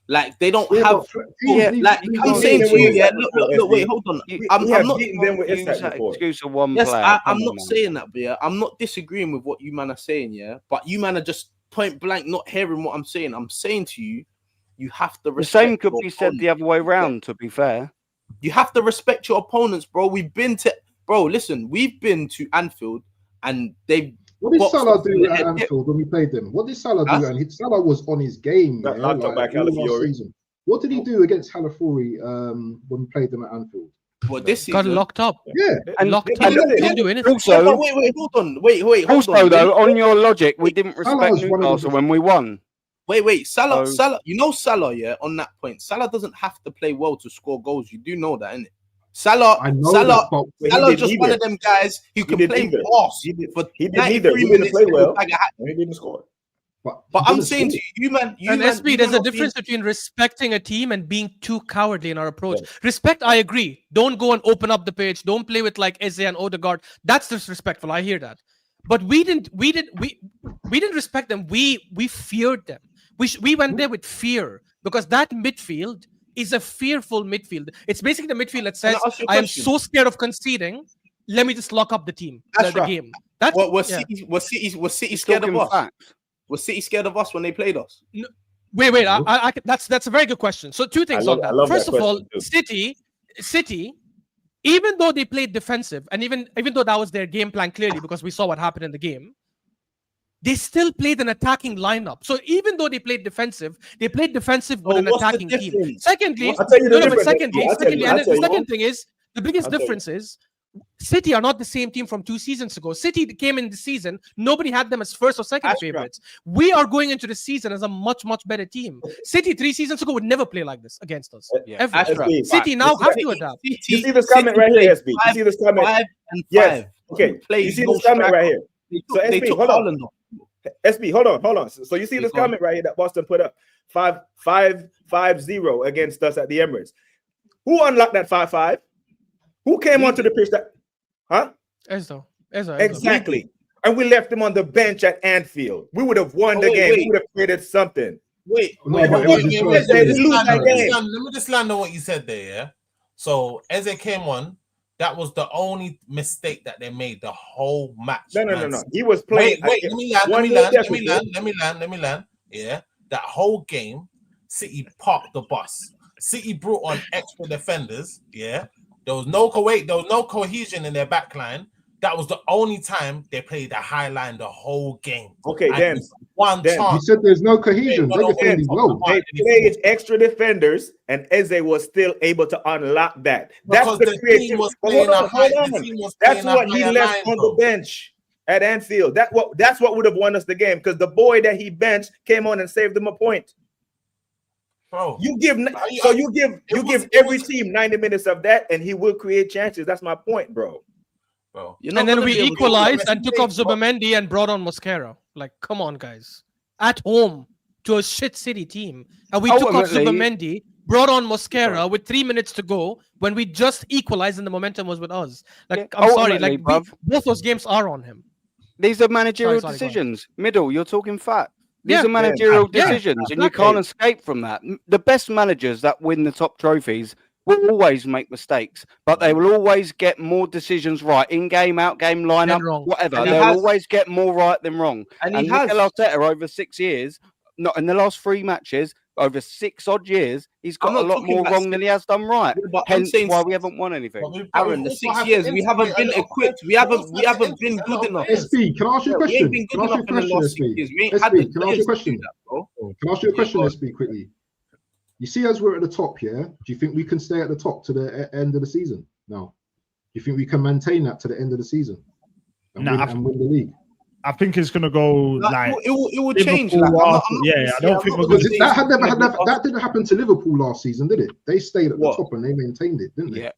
Like they don't have. Like I'm saying to you, yeah. Look. Wait, hold on. I'm not beaten them with Isaac before. Excuse of one Yes, player. I'm not saying that, but yeah, I'm not disagreeing with what you man are saying, yeah. But you man are just point blank not hearing what I'm saying. I'm saying to you, you have to respect. The same could be said the other way around. To be fair, you have to respect your opponents, bro. We've been to Anfield, and they. What did Salah do at Anfield when we played them? What did Salah do? And Salah was on his game. That laptop like, back Calafiori. What did he do against Calafiori when we played them at Anfield? Well, this got locked up. Yeah, and locked up. Didn't do anything. Also, wait, hold on. Wait, hold also, on. though, on your logic, we didn't respect Newcastle when we won. Wait, Salah, you know Salah, yeah, on that point. Salah doesn't have to play well to score goals. You do know that, innit? Salah just one of them guys who can play boss. He didn't play well. He didn't score. But I'm saying to you, man, SB, there's a difference between respecting a team and being too cowardly in our approach. Yeah. Respect, I agree. Don't go and open up the page. Don't play with like Eze and Odegaard. That's disrespectful. I hear that. But we didn't respect them. We feared them. We went there with fear because that midfield is a fearful midfield. It's basically the midfield that says, I am so scared of conceding. Let me just lock up the team, the game. That's was City scared of us? Was City scared of us when they played us? No, wait. That's a very good question. So 2 things on that. First of all, City, even though they played defensive, and even though that was their game plan clearly because we saw what happened in the game, they still played an attacking lineup. So even though they played defensive with an attacking team. Secondly, the second thing is the biggest difference is City are not the same team from 2 seasons ago. City came in the season, nobody had them as first or second favorites. We are going into the season as a much better team. City 3 seasons ago would never play like this against us. Ever. City now have to adapt. You see this comment right here, SB. You see this comment? 5 and 5. Yes. Okay. You see this comment right here. So SB, hold on. SB, hold on. So you see this comment right here that Boston put up 5-5-0 against us at the Emirates. Who unlocked that 5-5? Who came onto the pitch Ezzo. Exactly. And we left him on the bench at Anfield. We would have won the game. We would have created something. Let me just land on what you said there, yeah? So Eze came on. That was the only mistake that they made the whole match. No. He was playing. Wait, let me land. Yeah. That whole game, City parked the bus. City brought on extra defenders. Yeah. There was no cohesion in their back line. That was the only time they played a high line the whole game. Okay, then you said there's no cohesion. They played extra defenders, and Eze was still able to unlock that. That's the creative. That's what he left on the bench at Anfield. That's what would have won us the game because the boy that he benched came on and saved them a point. Bro, you give every team 90 minutes of that, and he will create chances. That's my point, bro. And then we equalized and took off Zubamendi and brought on Mosquera. Like, come on, guys. At home to a shit City team. And we took off Zubamendi, brought on Mosquera with 3 minutes to go when we just equalized and the momentum was with us. Like, I'm sorry, like both those games are on him. These are managerial decisions. Middle, you're talking fact. These are managerial decisions, and you can't escape from that. The best managers that win the top trophies will always make mistakes, but they will always get more decisions right in game, out game, lineup, whatever. They'll always get more right than wrong. And Mikel Arteta over 6 years, not in the last 3 matches, over 6 odd years, he's got I'm a not lot talking more about wrong than he has done right. Yeah, but I'm Hence saying why we haven't won anything. Aaron, the 6 years we haven't been equipped. We haven't been good enough. SB, can I ask you a We question? ain't been Can good I ask you enough a in the question, last 6 SB? years. We ain't had SB, the can I ask you a players to do question? that, bro. Can I ask you a question, go on. SB, quickly? You see, as we're at the top here, do you think we can stay at the top to the end of the season? No. Do you think we can maintain that to the end of the season and, win the league? I think it's gonna go like it will Liverpool, change. Like, Arsenal. I don't think we're gonna. Because that didn't happen to Liverpool last season, did it? They stayed at the top and they maintained it, didn't they? Yeah.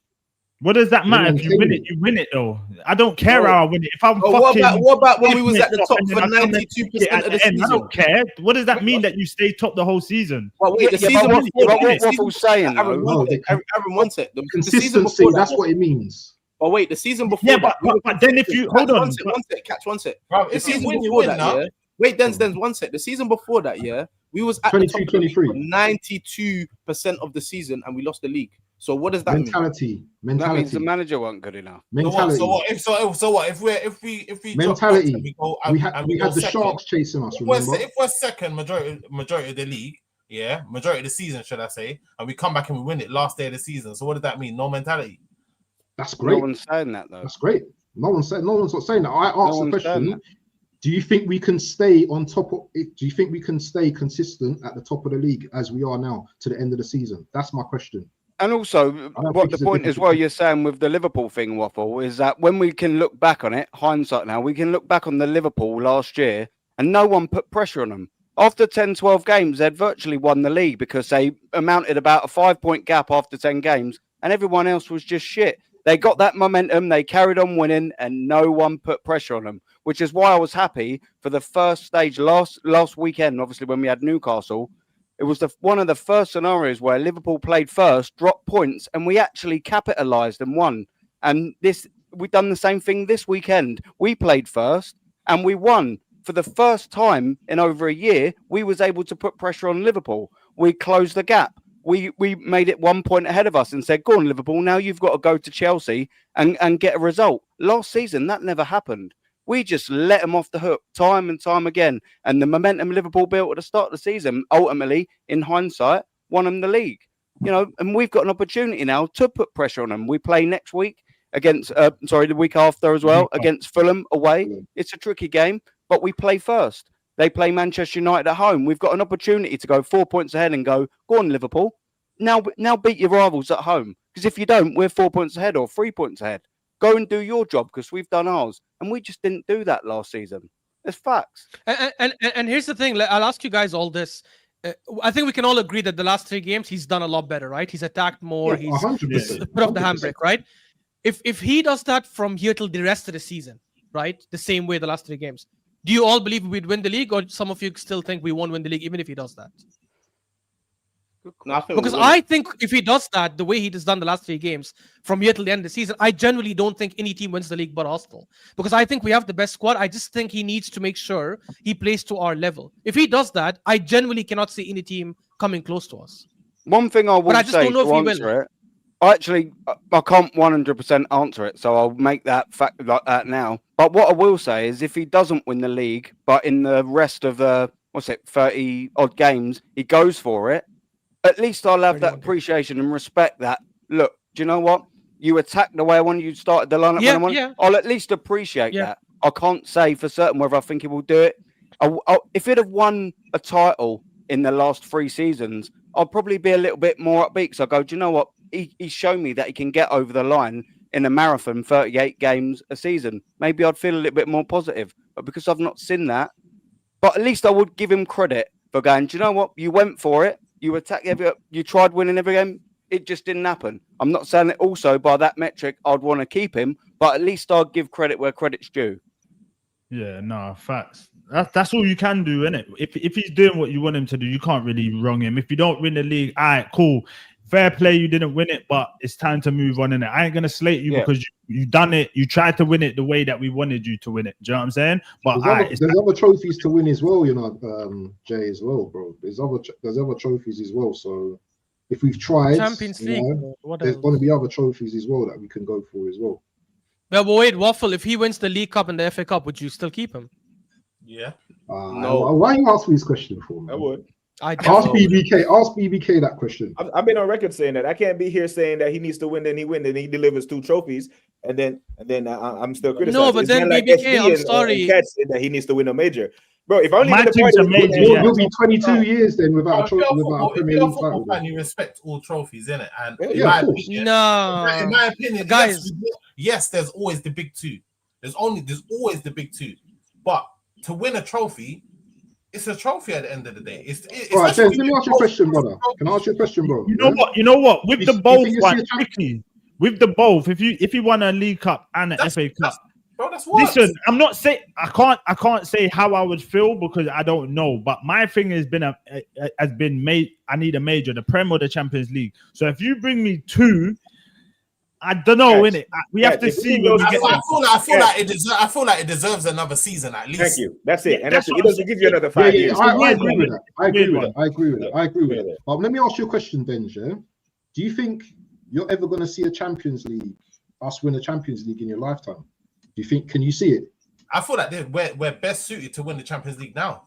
What does that matter? If you win it, you win it though. I don't care how I win it. If I'm fucking. What about when we was at the top for 92% of the season? I don't care. What does that mean that you stay top the whole season? Well, wait, the season what before. Waffle's saying Aaron, one sec. Consistency. That's what it means. Oh wait, the season before. Yeah, but then if you hold on, one sec. Bro, The if you season win, you before win that, now. yeah. Wait, then one sec. The season before that, yeah, we was at the top of the league for 92% of the season, and we lost the league. So what does that mean? That means the manager wasn't good enough. Mentality. So what? If we mentality, we had the second, Sharks chasing us. If we're second majority of the league, majority of the season, should I say, and we come back and we win it last day of the season. So what does that mean? No mentality. That's great. No one's saying that though. That's great. No one's not saying that. I asked the question. Do you think we can stay on top of it? Do you think we can stay consistent at the top of the league as we are now to the end of the season? That's my question. And also, what the point as well you're saying with the Liverpool thing, Waffle, is that when we can look back on it, hindsight now, we can look back on the Liverpool last year and no one put pressure on them. After 10, 12 games, they'd virtually won the league because they amounted about a 5-point gap after 10 games and everyone else was just shit. They got that momentum, they carried on winning and no one put pressure on them, which is why I was happy for the first stage last weekend, obviously when we had Newcastle. It was one of the first scenarios where Liverpool played first, dropped points, and we actually capitalised and won. And we've done the same thing this weekend. We played first and we won. For the first time in over a year, we was able to put pressure on Liverpool. We closed the gap. We made it 1 point ahead of us and said, go on, Liverpool, now you've got to go to Chelsea and get a result. Last season, that never happened. We just let them off the hook time and time again. And the momentum Liverpool built at the start of the season, ultimately, in hindsight, won them the league. And we've got an opportunity now to put pressure on them. We play next week against, the week after as well, against Fulham away. It's a tricky game, but we play first. They play Manchester United at home. We've got an opportunity to go 4 points ahead and go on, Liverpool. Now beat your rivals at home. Because if you don't, we're 4 points ahead or 3 points ahead. Go and do your job because we've done ours. And we just didn't do that last season. It's facts. And here's the thing. I'll ask you guys all this. I think we can all agree that the last 3 games, he's done a lot better, right? He's attacked more. Yeah, he's put off the handbrake, right? If he does that from here till the rest of the season, right? The same way the last 3 games. Do you all believe we'd win the league, or some of you still think we won't win the league even if he does that? No, I think if he does that the way he has done the last 3 games from here till the end of the season, I genuinely don't think any team wins the league but Arsenal. Because I think we have the best squad. I just think he needs to make sure he plays to our level. If he does that, I genuinely cannot see any team coming close to us. One thing I will say to answer it, I can't 100% answer it, so I'll make that fact like that now. But what I will say is if he doesn't win the league, but in the rest of the, 30 odd games, he goes for it, at least I'll have that appreciation and respect that. Look, do you know what? You attacked the way I wanted you started the lineup when I wanted. I'll at least appreciate that. I can't say for certain whether I think he will do it. If he'd have won a title in the last 3 seasons, I'll probably be a little bit more upbeat because I go, do you know what? He's shown me that he can get over the line in a marathon, 38 games a season. Maybe I'd feel a little bit more positive. But because I've not seen that, but at least I would give him credit for going, do you know what? You went for it. You attacked you tried winning every game. It just didn't happen. I'm not saying that also by that metric, I'd want to keep him, but at least I'd give credit where credit's due. Yeah, no, facts. That's all you can do, innit? If he's doing what you want him to do, you can't really wrong him. If you don't win the league, all right, cool. Fair play, you didn't win it, but it's time to move on, innit? I ain't going to slate you because you done it. You tried to win it the way that we wanted you to win it. Do you know what I'm saying? But there's other trophies to win as well, Jay, as well, bro. There's other trophies as well. So if we've tried, Champions League, there's going to be other trophies as well that we can go for as well. Well, but wait, Waffle, if he wins the League Cup and the FA Cup, would you still keep him? Yeah. No. Why are you asking this question for? I would. I Ask definitely BBK. Ask BBK that question. I've been on record saying that. I can't be here saying that he needs to win, then he delivers 2 trophies, and then I'm still criticizing. No, but It's then not like BBK, SB I'm and sorry. Cat said that he needs to win a major. Bro, if only My the team's party a major, yeah. You'll be 22 years then without If you're a without a Premier if you're a League football title. fan, you respect all trophies, innit? And Yeah, in yeah, my of course. opinion, in No, my opinion, guys. yes, there's always the big 2. There's always the big 2. But to win a trophy, it's a trophy at the end of the day. All right, James, let me ask you a question, brother. Can I ask you a question, bro? You know what? With the both you one, see a tricky. With the both, if you won a League Cup and an FA Cup, bro, that's what. listen, I'm not saying I can't say how I would feel because I don't know. But my thing has been made. I need a major, the Prem or the Champions League. So if you bring me 2, I don't know, innit? We have to see when we get. I feel like it deserves another season at least. Thank you. That's it. Yeah, and that's it doesn't give you another 5 years. I agree with that. I agree with one. that. I agree with that. But let me ask you a question, Benj. Yeah? Do you think you're ever going to see a Champions League, us win a Champions League in your lifetime? Do you think? Can you see it? I feel like we're best suited to win the Champions League now.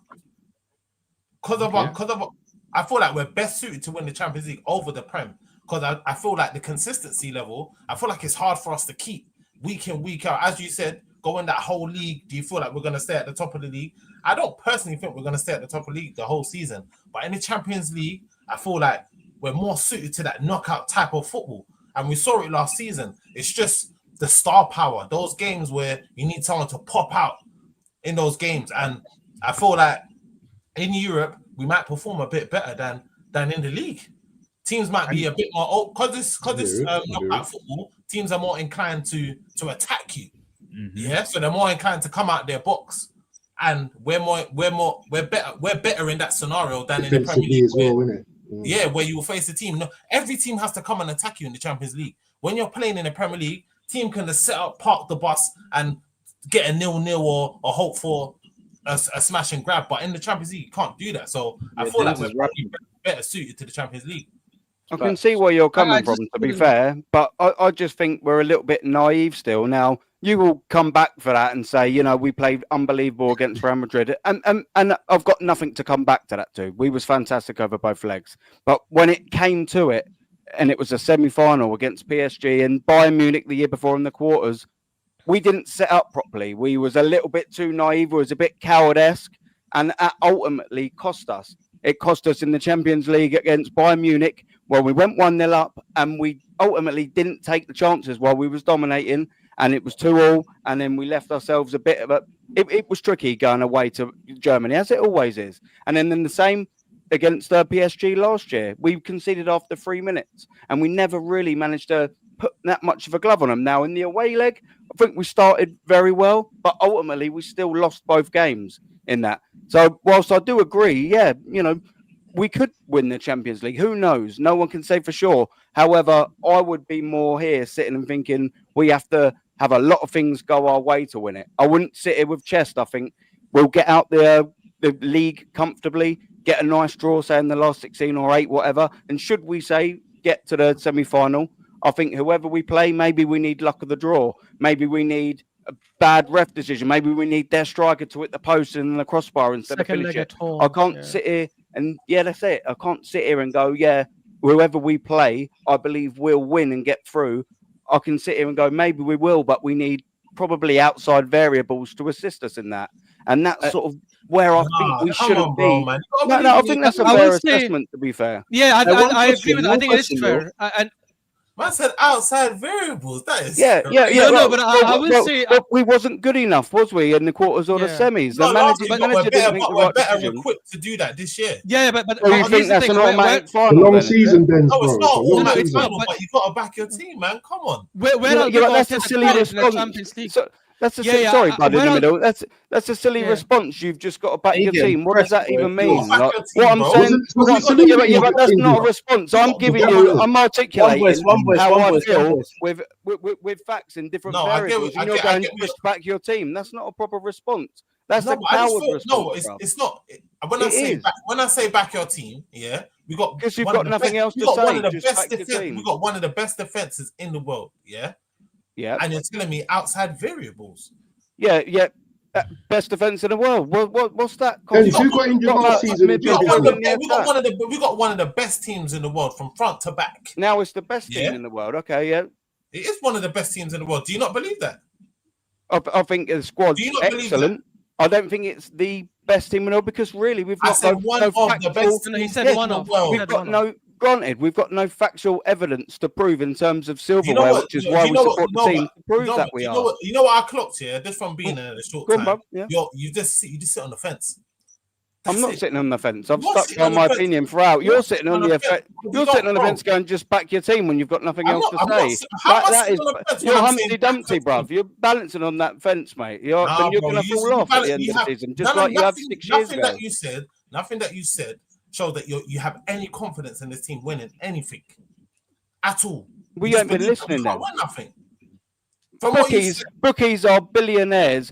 I feel like we're best suited to win the Champions League over the Prem. Because I feel like the consistency level, I feel like it's hard for us to keep week in, week out. As you said, go in that whole league. Do you feel like we're going to stay at the top of the league? I don't personally think we're going to stay at the top of the league the whole season. But in the Champions League, I feel like we're more suited to that knockout type of football. And we saw it last season. It's just the star power. Those games where you need someone to pop out in those games. And I feel like in Europe, we might perform a bit better than in the league. Teams might be a bit more because this knockout football. Teams are more inclined to attack you, yeah. So they're more inclined to come out their box, and we're better in that scenario than in the Premier League. As well, innit? Yeah, where you will face a team. No, every team has to come and attack you in the Champions League. When you're playing in the Premier League, team can just set up, park the bus, and get a 0-0 or hope for a smash and grab. But in the Champions League, you can't do that. So I feel like we're better suited to the Champions League. I can see where you're coming from, to be fair, but I just think we're a little bit naive still. Now, you will come back for that and say, you know, we played unbelievable against Real Madrid, and I've got nothing to come back to that too. We was fantastic over both legs. But when it came to it, and it was a semi-final against PSG and Bayern Munich the year before in the quarters, we didn't set up properly. We was a little bit too naive, we was a bit coward-esque, and that ultimately cost us. It cost us in the Champions League against Bayern Munich, where we went 1-0 up and we ultimately didn't take the chances while we was dominating, and it was 2-2, and then we left ourselves a bit of a... It was tricky going away to Germany, as it always is. And then the same against PSG last year. We conceded after 3 minutes, and we never really managed to put that much of a glove on them. Now, in the away leg, I think we started very well, but ultimately we still lost both games in that. So whilst I do agree, yeah, you know, we could win the Champions League. Who knows? No one can say for sure. However, I would be more here sitting and thinking we have to have a lot of things go our way to win it. I wouldn't sit here with chest. I think we'll get out the league comfortably, get a nice draw, say in the last 16 or 8, whatever. And should we say get to the semi-final, I think whoever we play, maybe we need luck of the draw. Maybe we need a bad ref decision. Maybe we need their striker to hit the post and the crossbar instead of finish it. I can't sit here and, yeah, that's it. I can't sit here and go, yeah, whoever we play, I believe we'll win and get through. I can sit here and go, maybe we will, but we need probably outside variables to assist us in that. And that's sort of where I think we shouldn't be. Man. No, I think that's a fair assessment, to be fair. Yeah, I agree with that. I think it is fair. And man said outside variables. That is yeah. No, but I will say we wasn't good enough, was we, in the quarters or the semis? No, the manager didn't make the right better decision. equipped to do that this year. Yeah, but So you think that's an automatic final? Long season, Ben. No, it's not long automatic season. final, but you got to back your team, man. Come on. That's a silly response. That's a sorry, bud, in the middle. That's a silly response. You've just got to back your team. What does that even mean? Like, what I'm saying, but that's not a response. I'm giving you, I'm articulating how I feel with facts in different variables, and you're going just back your team. That's not a proper response. That's a coward response. No, it's not. When I say back your team, yeah, we got because you've got nothing else to say. We got one of the best defenses in the world, yeah. Yeah. And you're telling me outside variables. Yeah. Best defense in the world. What's that? Dennis, who got injured last season? We got one of the best teams in the world from front to back. Now it's the best team in the world. Okay, yeah. It is one of the best teams in the world. Do you not believe that? I think the squad's excellent. I don't think it's the best team in the world because really we've got one of the best. He said one of. Granted, we've got no factual evidence to prove in terms of silverware, which is why we support the team to prove that we are. You know what I clocked here, just from being in a short time. You just sit on the fence. I'm not sitting on the fence. I've stuck on my opinion throughout. You're sitting on the fence. You're sitting on the fence going, just back your team when you've got nothing else to say. You're Humpty Dumpty, bruv. You're balancing on that fence, mate. You're going to fall off at the end of the season, just like you have 6 years ago. Nothing that you said shows that you have any confidence in this team winning anything at all. We ain't been listening then. Nothing. Bookies are billionaires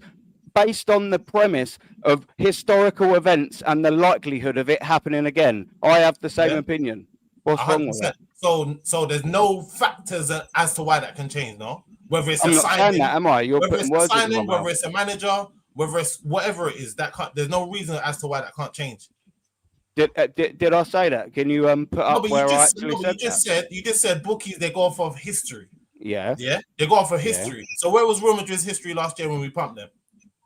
based on the premise of historical events and the likelihood of it happening again. I have the same opinion. What's wrong with that? So there's no factors as to why that can change, no? Whether it's I'm a not signing, saying that, am I? You're putting words in my mouth. whether it's a manager, whether it's whatever it is, there's no reason as to why that can't change. Did I say that? Can you put up where I actually said that? You just said bookies, they go off of history. Yeah. Yeah, they go off of history. Yeah. So where was Real Madrid's history last year when we pumped them?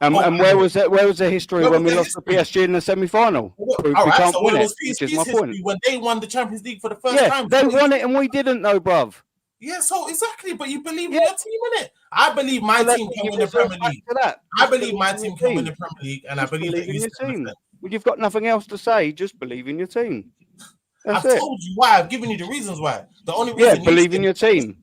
And where was it? Where was the history when we lost to PSG in the semi-final? All right, so where was PSG's history when they won the Champions League for the first time? They won it and we didn't, though, bruv. Yeah, so exactly, but you believe in your team, innit? I believe my team can win the Premier League. I believe my team can win the Premier League, and I believe that you team. Well, you've got nothing else to say. Just believe in your team. I've told you why. I've given you the reasons why. The only reason believe in your team.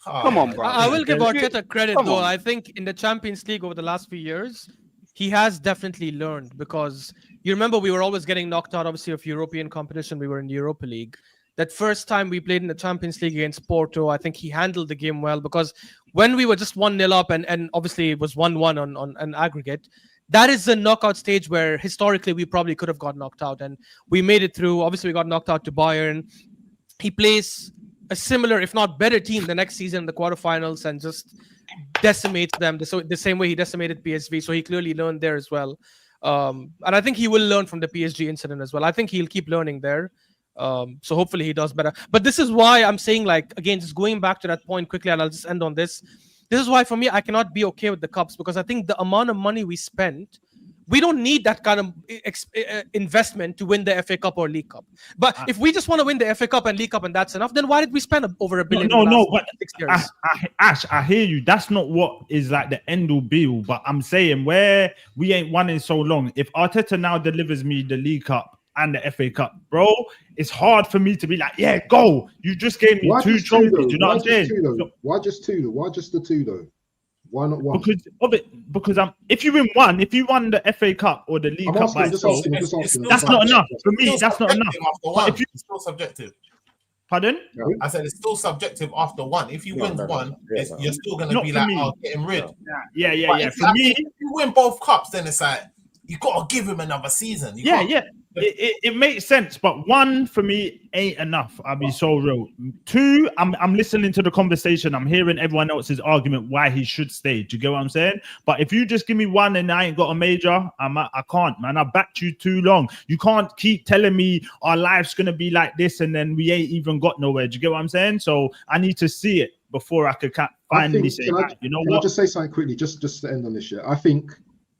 Come on, bro. I will give Arteta credit, though. I think in the Champions League over the last few years, he has definitely learned, because you remember we were always getting knocked out, obviously, of European competition. We were in the Europa League. That first time we played in the Champions League against Porto, I think he handled the game well, because when we were just 1-0 up and obviously it was 1-1 on an aggregate, that is the knockout stage where historically we probably could have got knocked out, and we made it through. Obviously, we got knocked out to Bayern. He plays a similar, if not better, team the next season in the quarterfinals and just decimates them the same way he decimated PSV. So he clearly learned there as well. And I think he will learn from the PSG incident as well. I think he'll keep learning there. So hopefully he does better. But this is why I'm saying, like, again, just going back to that point quickly, and I'll just end on this. This is why, for me, I cannot be okay with the Cups, because I think the amount of money we spent, we don't need that kind of investment to win the FA Cup or League Cup. But if we just want to win the FA Cup and League Cup and that's enough, then why did we spend over $1 billion? No, but 6 years? Ash, I hear you. That's not what is like the end all be all. But I'm saying, where we ain't won in so long, if Arteta now delivers me the League Cup and the FA Cup, bro, it's hard for me to be like, yeah, go. You just gave me two trophies. You know what I'm saying? Why just two though? Why just the two though? Why not one? Because if you won the FA Cup or the League Cup by itself, that's not enough. For me, that's not enough. But it's still subjective. Pardon? I said it's still subjective after one. If you win one, you're still going to be like, oh, getting rid. Yeah. For me, if you win both cups, then it's like, you got to give him another season. It makes sense, but one for me ain't enough. I'll be so real. Two, I'm listening to the conversation. I'm hearing everyone else's argument why he should stay. Do you get what I'm saying? But if you just give me one and I ain't got a major, I can't, man. I backed you too long. You can't keep telling me our life's gonna be like this and then we ain't even got nowhere. Do you get what I'm saying? So I need to see it before I could finally say, you know what? Can I just say something quickly, just to end on this shit? I think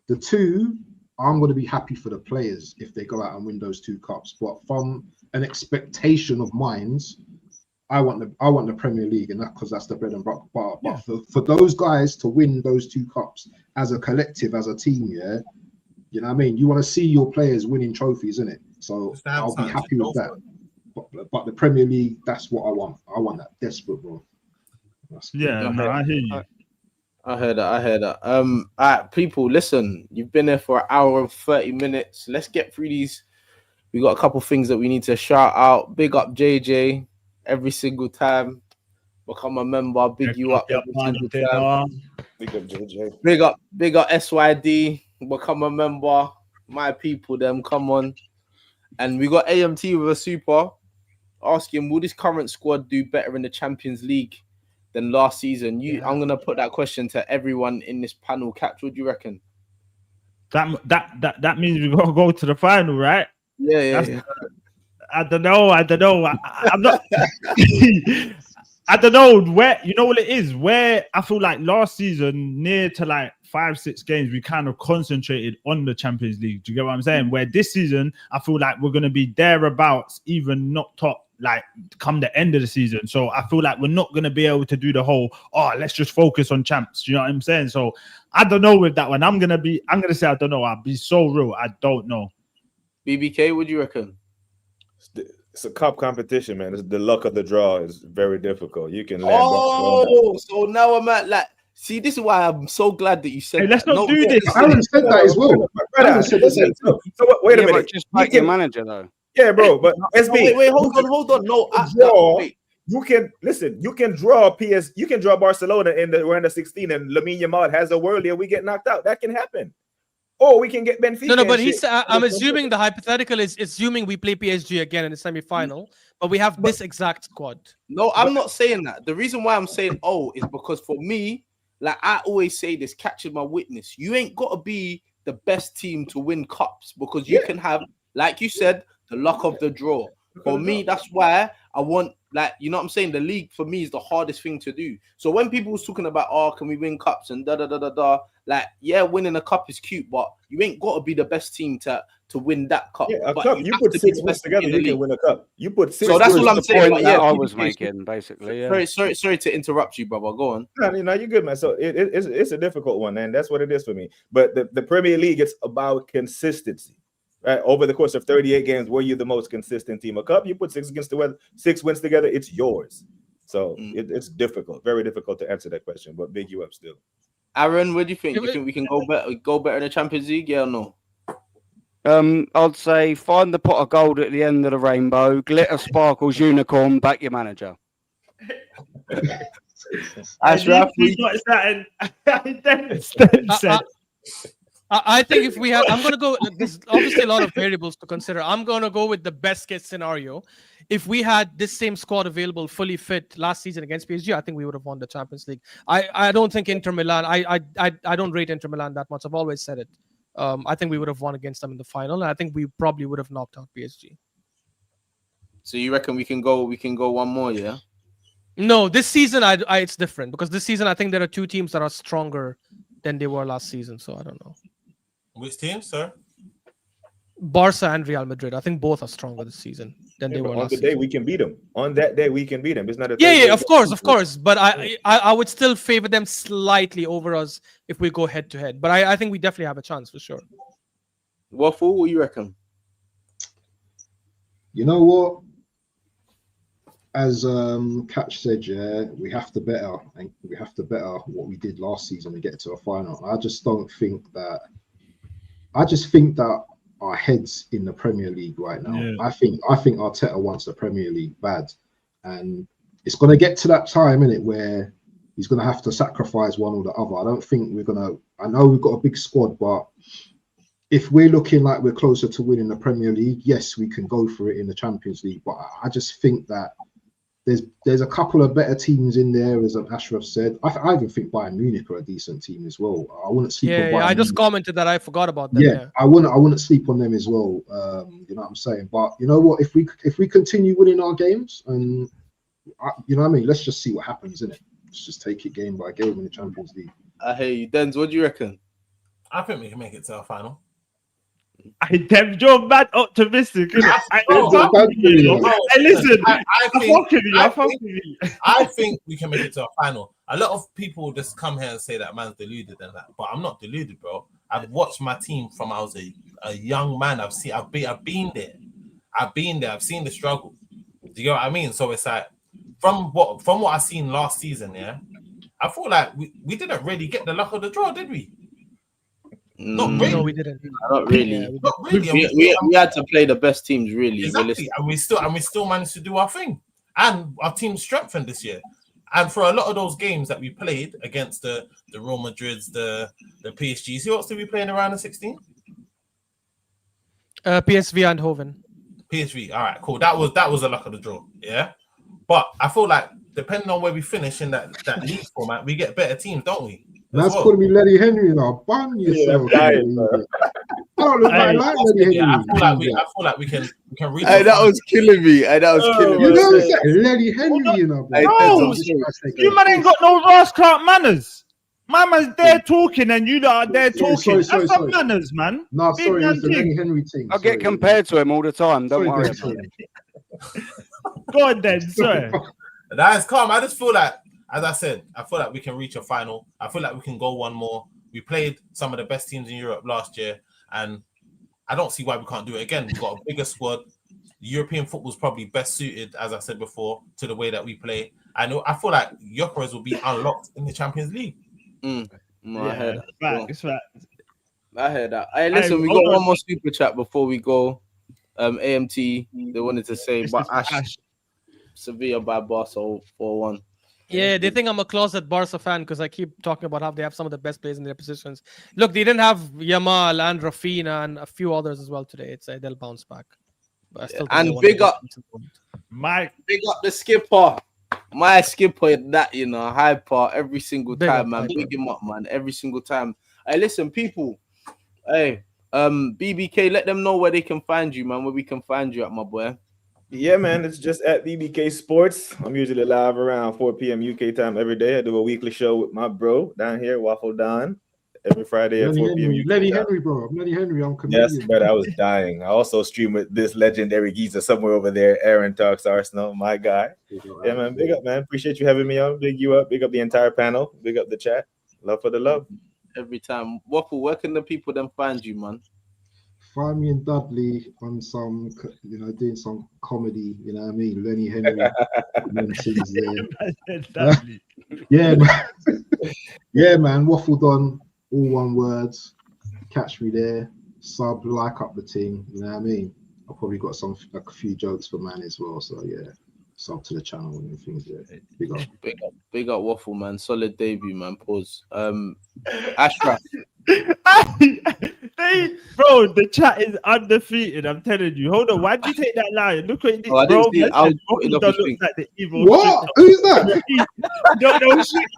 the two, I'm going to be happy for the players if they go out and win those two cups. But from an expectation of mines, I want the Premier League, and that because that's the bread and butter. But for those guys to win those two cups as a collective, as a team, yeah, you know what I mean. You want to see your players winning trophies, innit? So I'll be happy with that. But the Premier League, that's what I want. I want that desperate, bro. I hear you. I heard that. All right, people, listen. You've been there for an hour and 30 minutes. Let's get through these. We got a couple things that we need to shout out. Big up JJ every single time. Become a member. Big you up every single time. Big up JJ. Big up SYD. Become a member. My people, them, come on. And we got AMT with a super asking, will this current squad do better in the Champions League than last season. I'm gonna put that question to everyone in this panel. Catch, what do you reckon? That means we gotta go to the final, right? Yeah. I don't know. I'm not. I don't know where. You know what it is? Where I feel like last season, near to like 5-6 games, we kind of concentrated on the Champions League. Do you get what I'm saying? Where this season, I feel like we're gonna be thereabouts, even not top. Like come the end of the season, so I feel like we're not gonna be able to do the whole let's just focus on champs. Do you know what I'm saying? So I don't know with that one. I'm gonna say I don't know. I'll be so real. I don't know. BBK, what do you reckon? It's a cup competition, man. It's the luck of the draw is very difficult. You can land. So now I'm at like. See, this is why I'm so glad that you said. Hey, let's not do this. Aaron said that as well. So wait a minute. Just like your manager though. Yeah, bro, but SB. Wait, hold on. No, wait. You can listen. You can draw You can draw Barcelona in the round of 16, and Lamine Yamal has a worldie, and we get knocked out. That can happen. Or we can get Benfica. No, but I'm assuming the hypothetical is assuming we play PSG again in the semi-final, but we have this exact squad. No, I'm not saying that. The reason why I'm saying is because for me, like I always say this, catching my witness. You ain't got to be the best team to win cups because you can have, like you said, the luck of the draw. For me, that's why I want, like, you know what I'm saying? The league for me is the hardest thing to do. So when people was talking about, can we win cups and like, yeah, winning a cup is cute, but you ain't got to be the best team to win that cup. Yeah, a cup. You put 6 wins together, you can win a cup. You put 6. So that's what I'm saying. Point that I was making, basically. Yeah. Sorry to interrupt you, brother. Go on. No, you're good, man. So it's a difficult one, man. That's what it is for me. But the Premier League, it's about consistency. Right, over the course of 38 games, were you the most consistent team? A cup, you put 6 wins together, it's yours. So it's difficult, very difficult to answer that question, but big you up still. Aaron, what do you think? You think we can go better in the Champions League? Yeah or no? I'd say find the pot of gold at the end of the rainbow, glitter, sparkles, unicorn, back your manager. Ashraf, I think if we have, I'm going to go, there's obviously a lot of variables to consider. I'm going to go with the best case scenario. If we had this same squad available, fully fit last season against PSG, I think we would have won the Champions League. I don't think Inter Milan, I don't rate Inter Milan that much. I've always said it. I think we would have won against them in the final. And I think we probably would have knocked out PSG. So you reckon we can go one more, yeah? No, this season it's different because this season I think there are 2 teams that are stronger than they were last season. So I don't know. Which team, sir? Barca and Real Madrid. I think both are stronger this season than they were last season. On the day we can beat them. On that day we can beat them. It's not a of course. But I would still favor them slightly over us if we go head to head. But I think we definitely have a chance for sure. Waffle, what do you reckon? You know what? As Catch said, yeah, we have to better what we did last season and get to a final. I just think that our heads in the Premier League right now. Yeah. I think Arteta wants the Premier League bad, and it's going to get to that time, innit, where he's going to have to sacrifice one or the other. I don't think we're going to. I know we've got a big squad, but if we're looking like we're closer to winning the Premier League, yes, we can go for it in the Champions League. But I just think that there's a couple of better teams in there, as Ashraf said. I even think Bayern Munich are a decent team as well. I wouldn't sleep on Bayern I Munich. just commented that I forgot about them. Yeah, I wouldn't sleep on them as well. You know what I'm saying? But you know what? If we continue winning our games, and you know what I mean, let's just see what happens, innit? Let's just take it game by game in the Champions League. I hear you, Denz. What do you reckon? I think we can make it to our final. You're mad optimistic. Listen, I think we can make it to a final. A lot of people just come here and say that man's deluded and that, but I'm not deluded, bro. I've watched my team from I was a young man. I've been there. I've seen the struggle. Do you know what I mean? So it's like from what I seen last season, yeah, I feel like we didn't really get the luck of the draw, did we? Not really. No, we didn't. Not really. Yeah, Not really. We had to play the best teams, really. Exactly. And we still managed to do our thing. And our team strengthened this year. And for a lot of those games that we played against the Real Madrids, the PSGs, who else did we play in the round of 16? PSV and Hoven. PSV. All right, cool. That was a luck of the draw. Yeah. But I feel like depending on where we finish in that league format, we get better teams, don't we? That's calling me Lenny Henry now. Bun yourself. I'm dying, bro. I don't look like Lenny Henry. I feel like we can reach. Hey, that was killing me. Hey, that was killing me. You know what's that? Lenny Henry, you know. No, you man ain't got no rascal manners. My man's there talking and you lot are there talking. Have some manners, man. No, sorry, it's the Lenny Henry team. I get compared to him all the time. Don't worry about it. Go on then, sorry. That's calm. I just feel like, as I said, I feel like we can reach a final. I feel like we can go one more. We played some of the best teams in Europe last year, and I don't see why we can't do it again. We've got a bigger squad. European football is probably best suited, as I said before, to the way that we play. I feel like Gyökeres will be unlocked in the Champions League. I heard that. It's fact. I heard that. Hey, listen, we got one more super chat before we go. AMT, they wanted to say, but Ash. Sevilla by Barca 4-1. Yeah, they think I'm a closet Barca fan because I keep talking about how they have some of the best players in their positions. Look, they didn't have Yamal and Rafinha and a few others as well today. It's they'll bounce back. But I still think big up the skipper. My skipper, that hyper every single time, man. Big him up, man. Every single time. Hey, listen, people. Hey, BBK, let them know where they can find you, man. Where we can find you at, my boy. Yeah, man, it's just at BBK Sports. I'm usually live around 4 p.m. UK time every day. I do a weekly show with my bro down here, Waffle Don, every Friday at 4 p.m. UK Lenny Henry, bro. I'm Lenny Henry. I'm comedian. Yes, but I was dying. I also stream with this legendary geezer somewhere over there, Aaron Talks Arsenal, my guy. Yeah, man, big up, man. Appreciate you having me on. Big you up. Big up the entire panel. Big up the chat. Love for the love. Every time. Waffle, where can the people then find you, man? Find me and Dudley on some, doing some comedy, you know what I mean? Lenny Henry. Yeah, man. Yeah, man. Waffled on, all one word. Catch me there. Sub, like up the team, you know what I mean? I've probably got a few jokes for man as well. So yeah, sub to the channel and things there. Big up Waffle, man. Solid debut, man. Pause. Ashraf. Bro, the chat is undefeated. I'm telling you. Hold on. Why did you take that line? Look at this, bro. I was putting up a thing. Like the evil. What? Who's that? Don't know shit.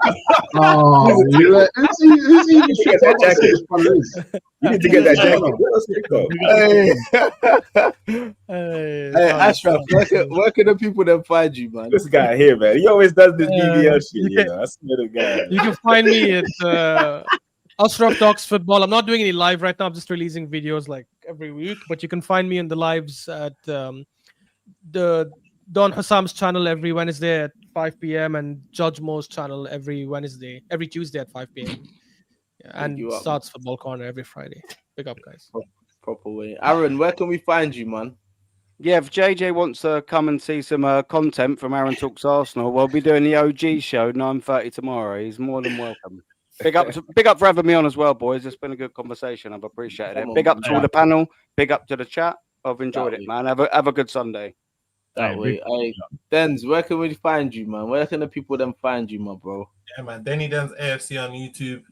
Oh, you're like, who's he? You need to get that jacket. You need to get that jacket. Hey, Ashraf, where can the people then find you, man? This guy here, man. He always does this BBL shit. I swear to God. You can find me at Ashraf Talks Football. I'm not doing any live right now. I'm just releasing videos like every week. But you can find me in the lives at the Don Hassam's channel every Wednesday at 5 p.m. and Judge Mo's channel every Tuesday at 5 p.m. Yeah, and Starts Football Corner every Friday. Big up, guys. Proper way. Aaron, where can we find you, man? Yeah, if JJ wants to come and see some content from Aaron Talks Arsenal, we'll be doing the OG show 9:30 tomorrow. He's more than welcome. Big up for having me on as well, boys. It's been a good conversation. I've appreciated it. Big up to all the panel. Big up to the chat. I've enjoyed it, man. Have a good Sunday. That way. Hey, Denz, where can we find you, man? Where can the people then find you, my bro? Yeah, man. Denny Denz AFC on YouTube.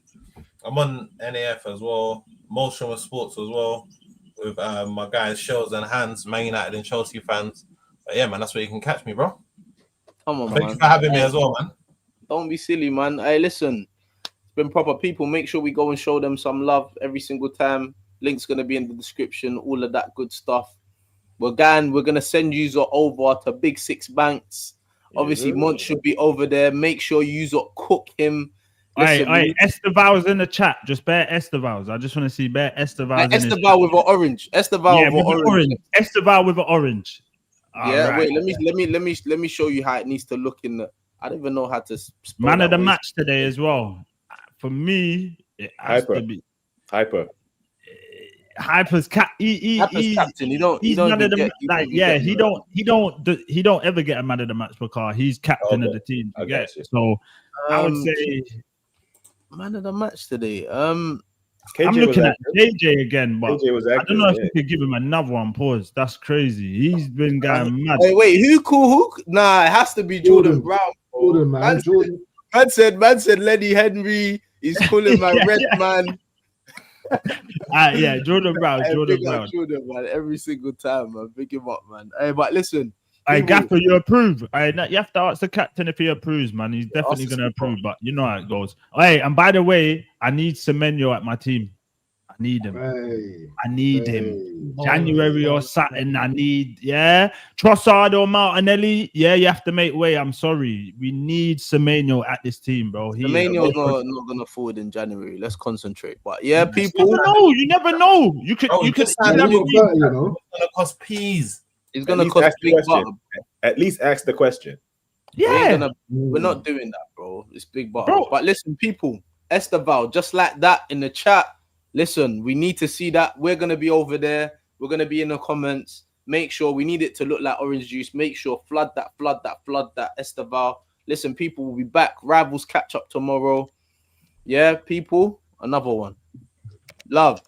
I'm on NAF as well. Motion with Sports as well. With my guys, Shells and Hands, Man United and Chelsea fans. But yeah, man, that's where you can catch me, bro. Come on, Thank man. you for having me as well, man. Don't be silly, man. Hey, listen. Been proper people. Make sure we go and show them some love every single time. Link's gonna be in the description. All of that good stuff. We're gonna send you over to Big Six Banks. Obviously, Mont should be over there. Make sure you cook him. Hey, Esteval's in the chat. Just bear Esteval's. I just want to see bear Esteval's. Esteval with an orange. Esteval with an orange. Esteval with an orange. Yeah, right. Wait. Let me show you how it needs to look in the. I don't even know how to. Man of the match today as well. For me, it has to be Hyper. Hyper's captain. Hyper's captain. He don't ever get a man of the match because he's captain of the team. So I would say man of the match today. I'm looking at JJ again, but I don't know if you could give him another one. Pause. That's crazy. He's been going mad. Hey, wait, who? Nah, it has to be Jordan Brown. Jordan, man. Jordan. Man said Lenny Henry. He's calling my red man. Yeah, Jordan Brown. Jordan Brown. Jordan, man. Every single time, man. Pick him up, man. Hey, but listen, I People- Gaffer, you approve. You have to ask the captain if he approves, man. He's definitely ask the gonna skipper. approve, but you know how it goes. Hey, and by the way, I need Semenyo at my team. I need him. Hey, I need him. hey. January or something. I need, Trossard or Martinelli. Yeah, you have to make way. I'm sorry. We need Semenyo at this team, bro. Semenyo's not gonna forward in January. Let's concentrate. But yeah, people, You never know. You could Oh, you could just Yeah, sign you him. got better, you know. It's gonna cost peas. he's At gonna least cost ask the big question. butter. At least ask the question. We're not doing that, bro. It's big butter. Bro. But listen, people, Esteval, just like that in the chat. Listen, we need to see that. We're gonna be over there. We're gonna be in the comments. Make sure we need it to look like orange juice. Make sure flood that. Esteval. Listen, people, will be back. Rivals catch up tomorrow. Yeah, people, another one. Love.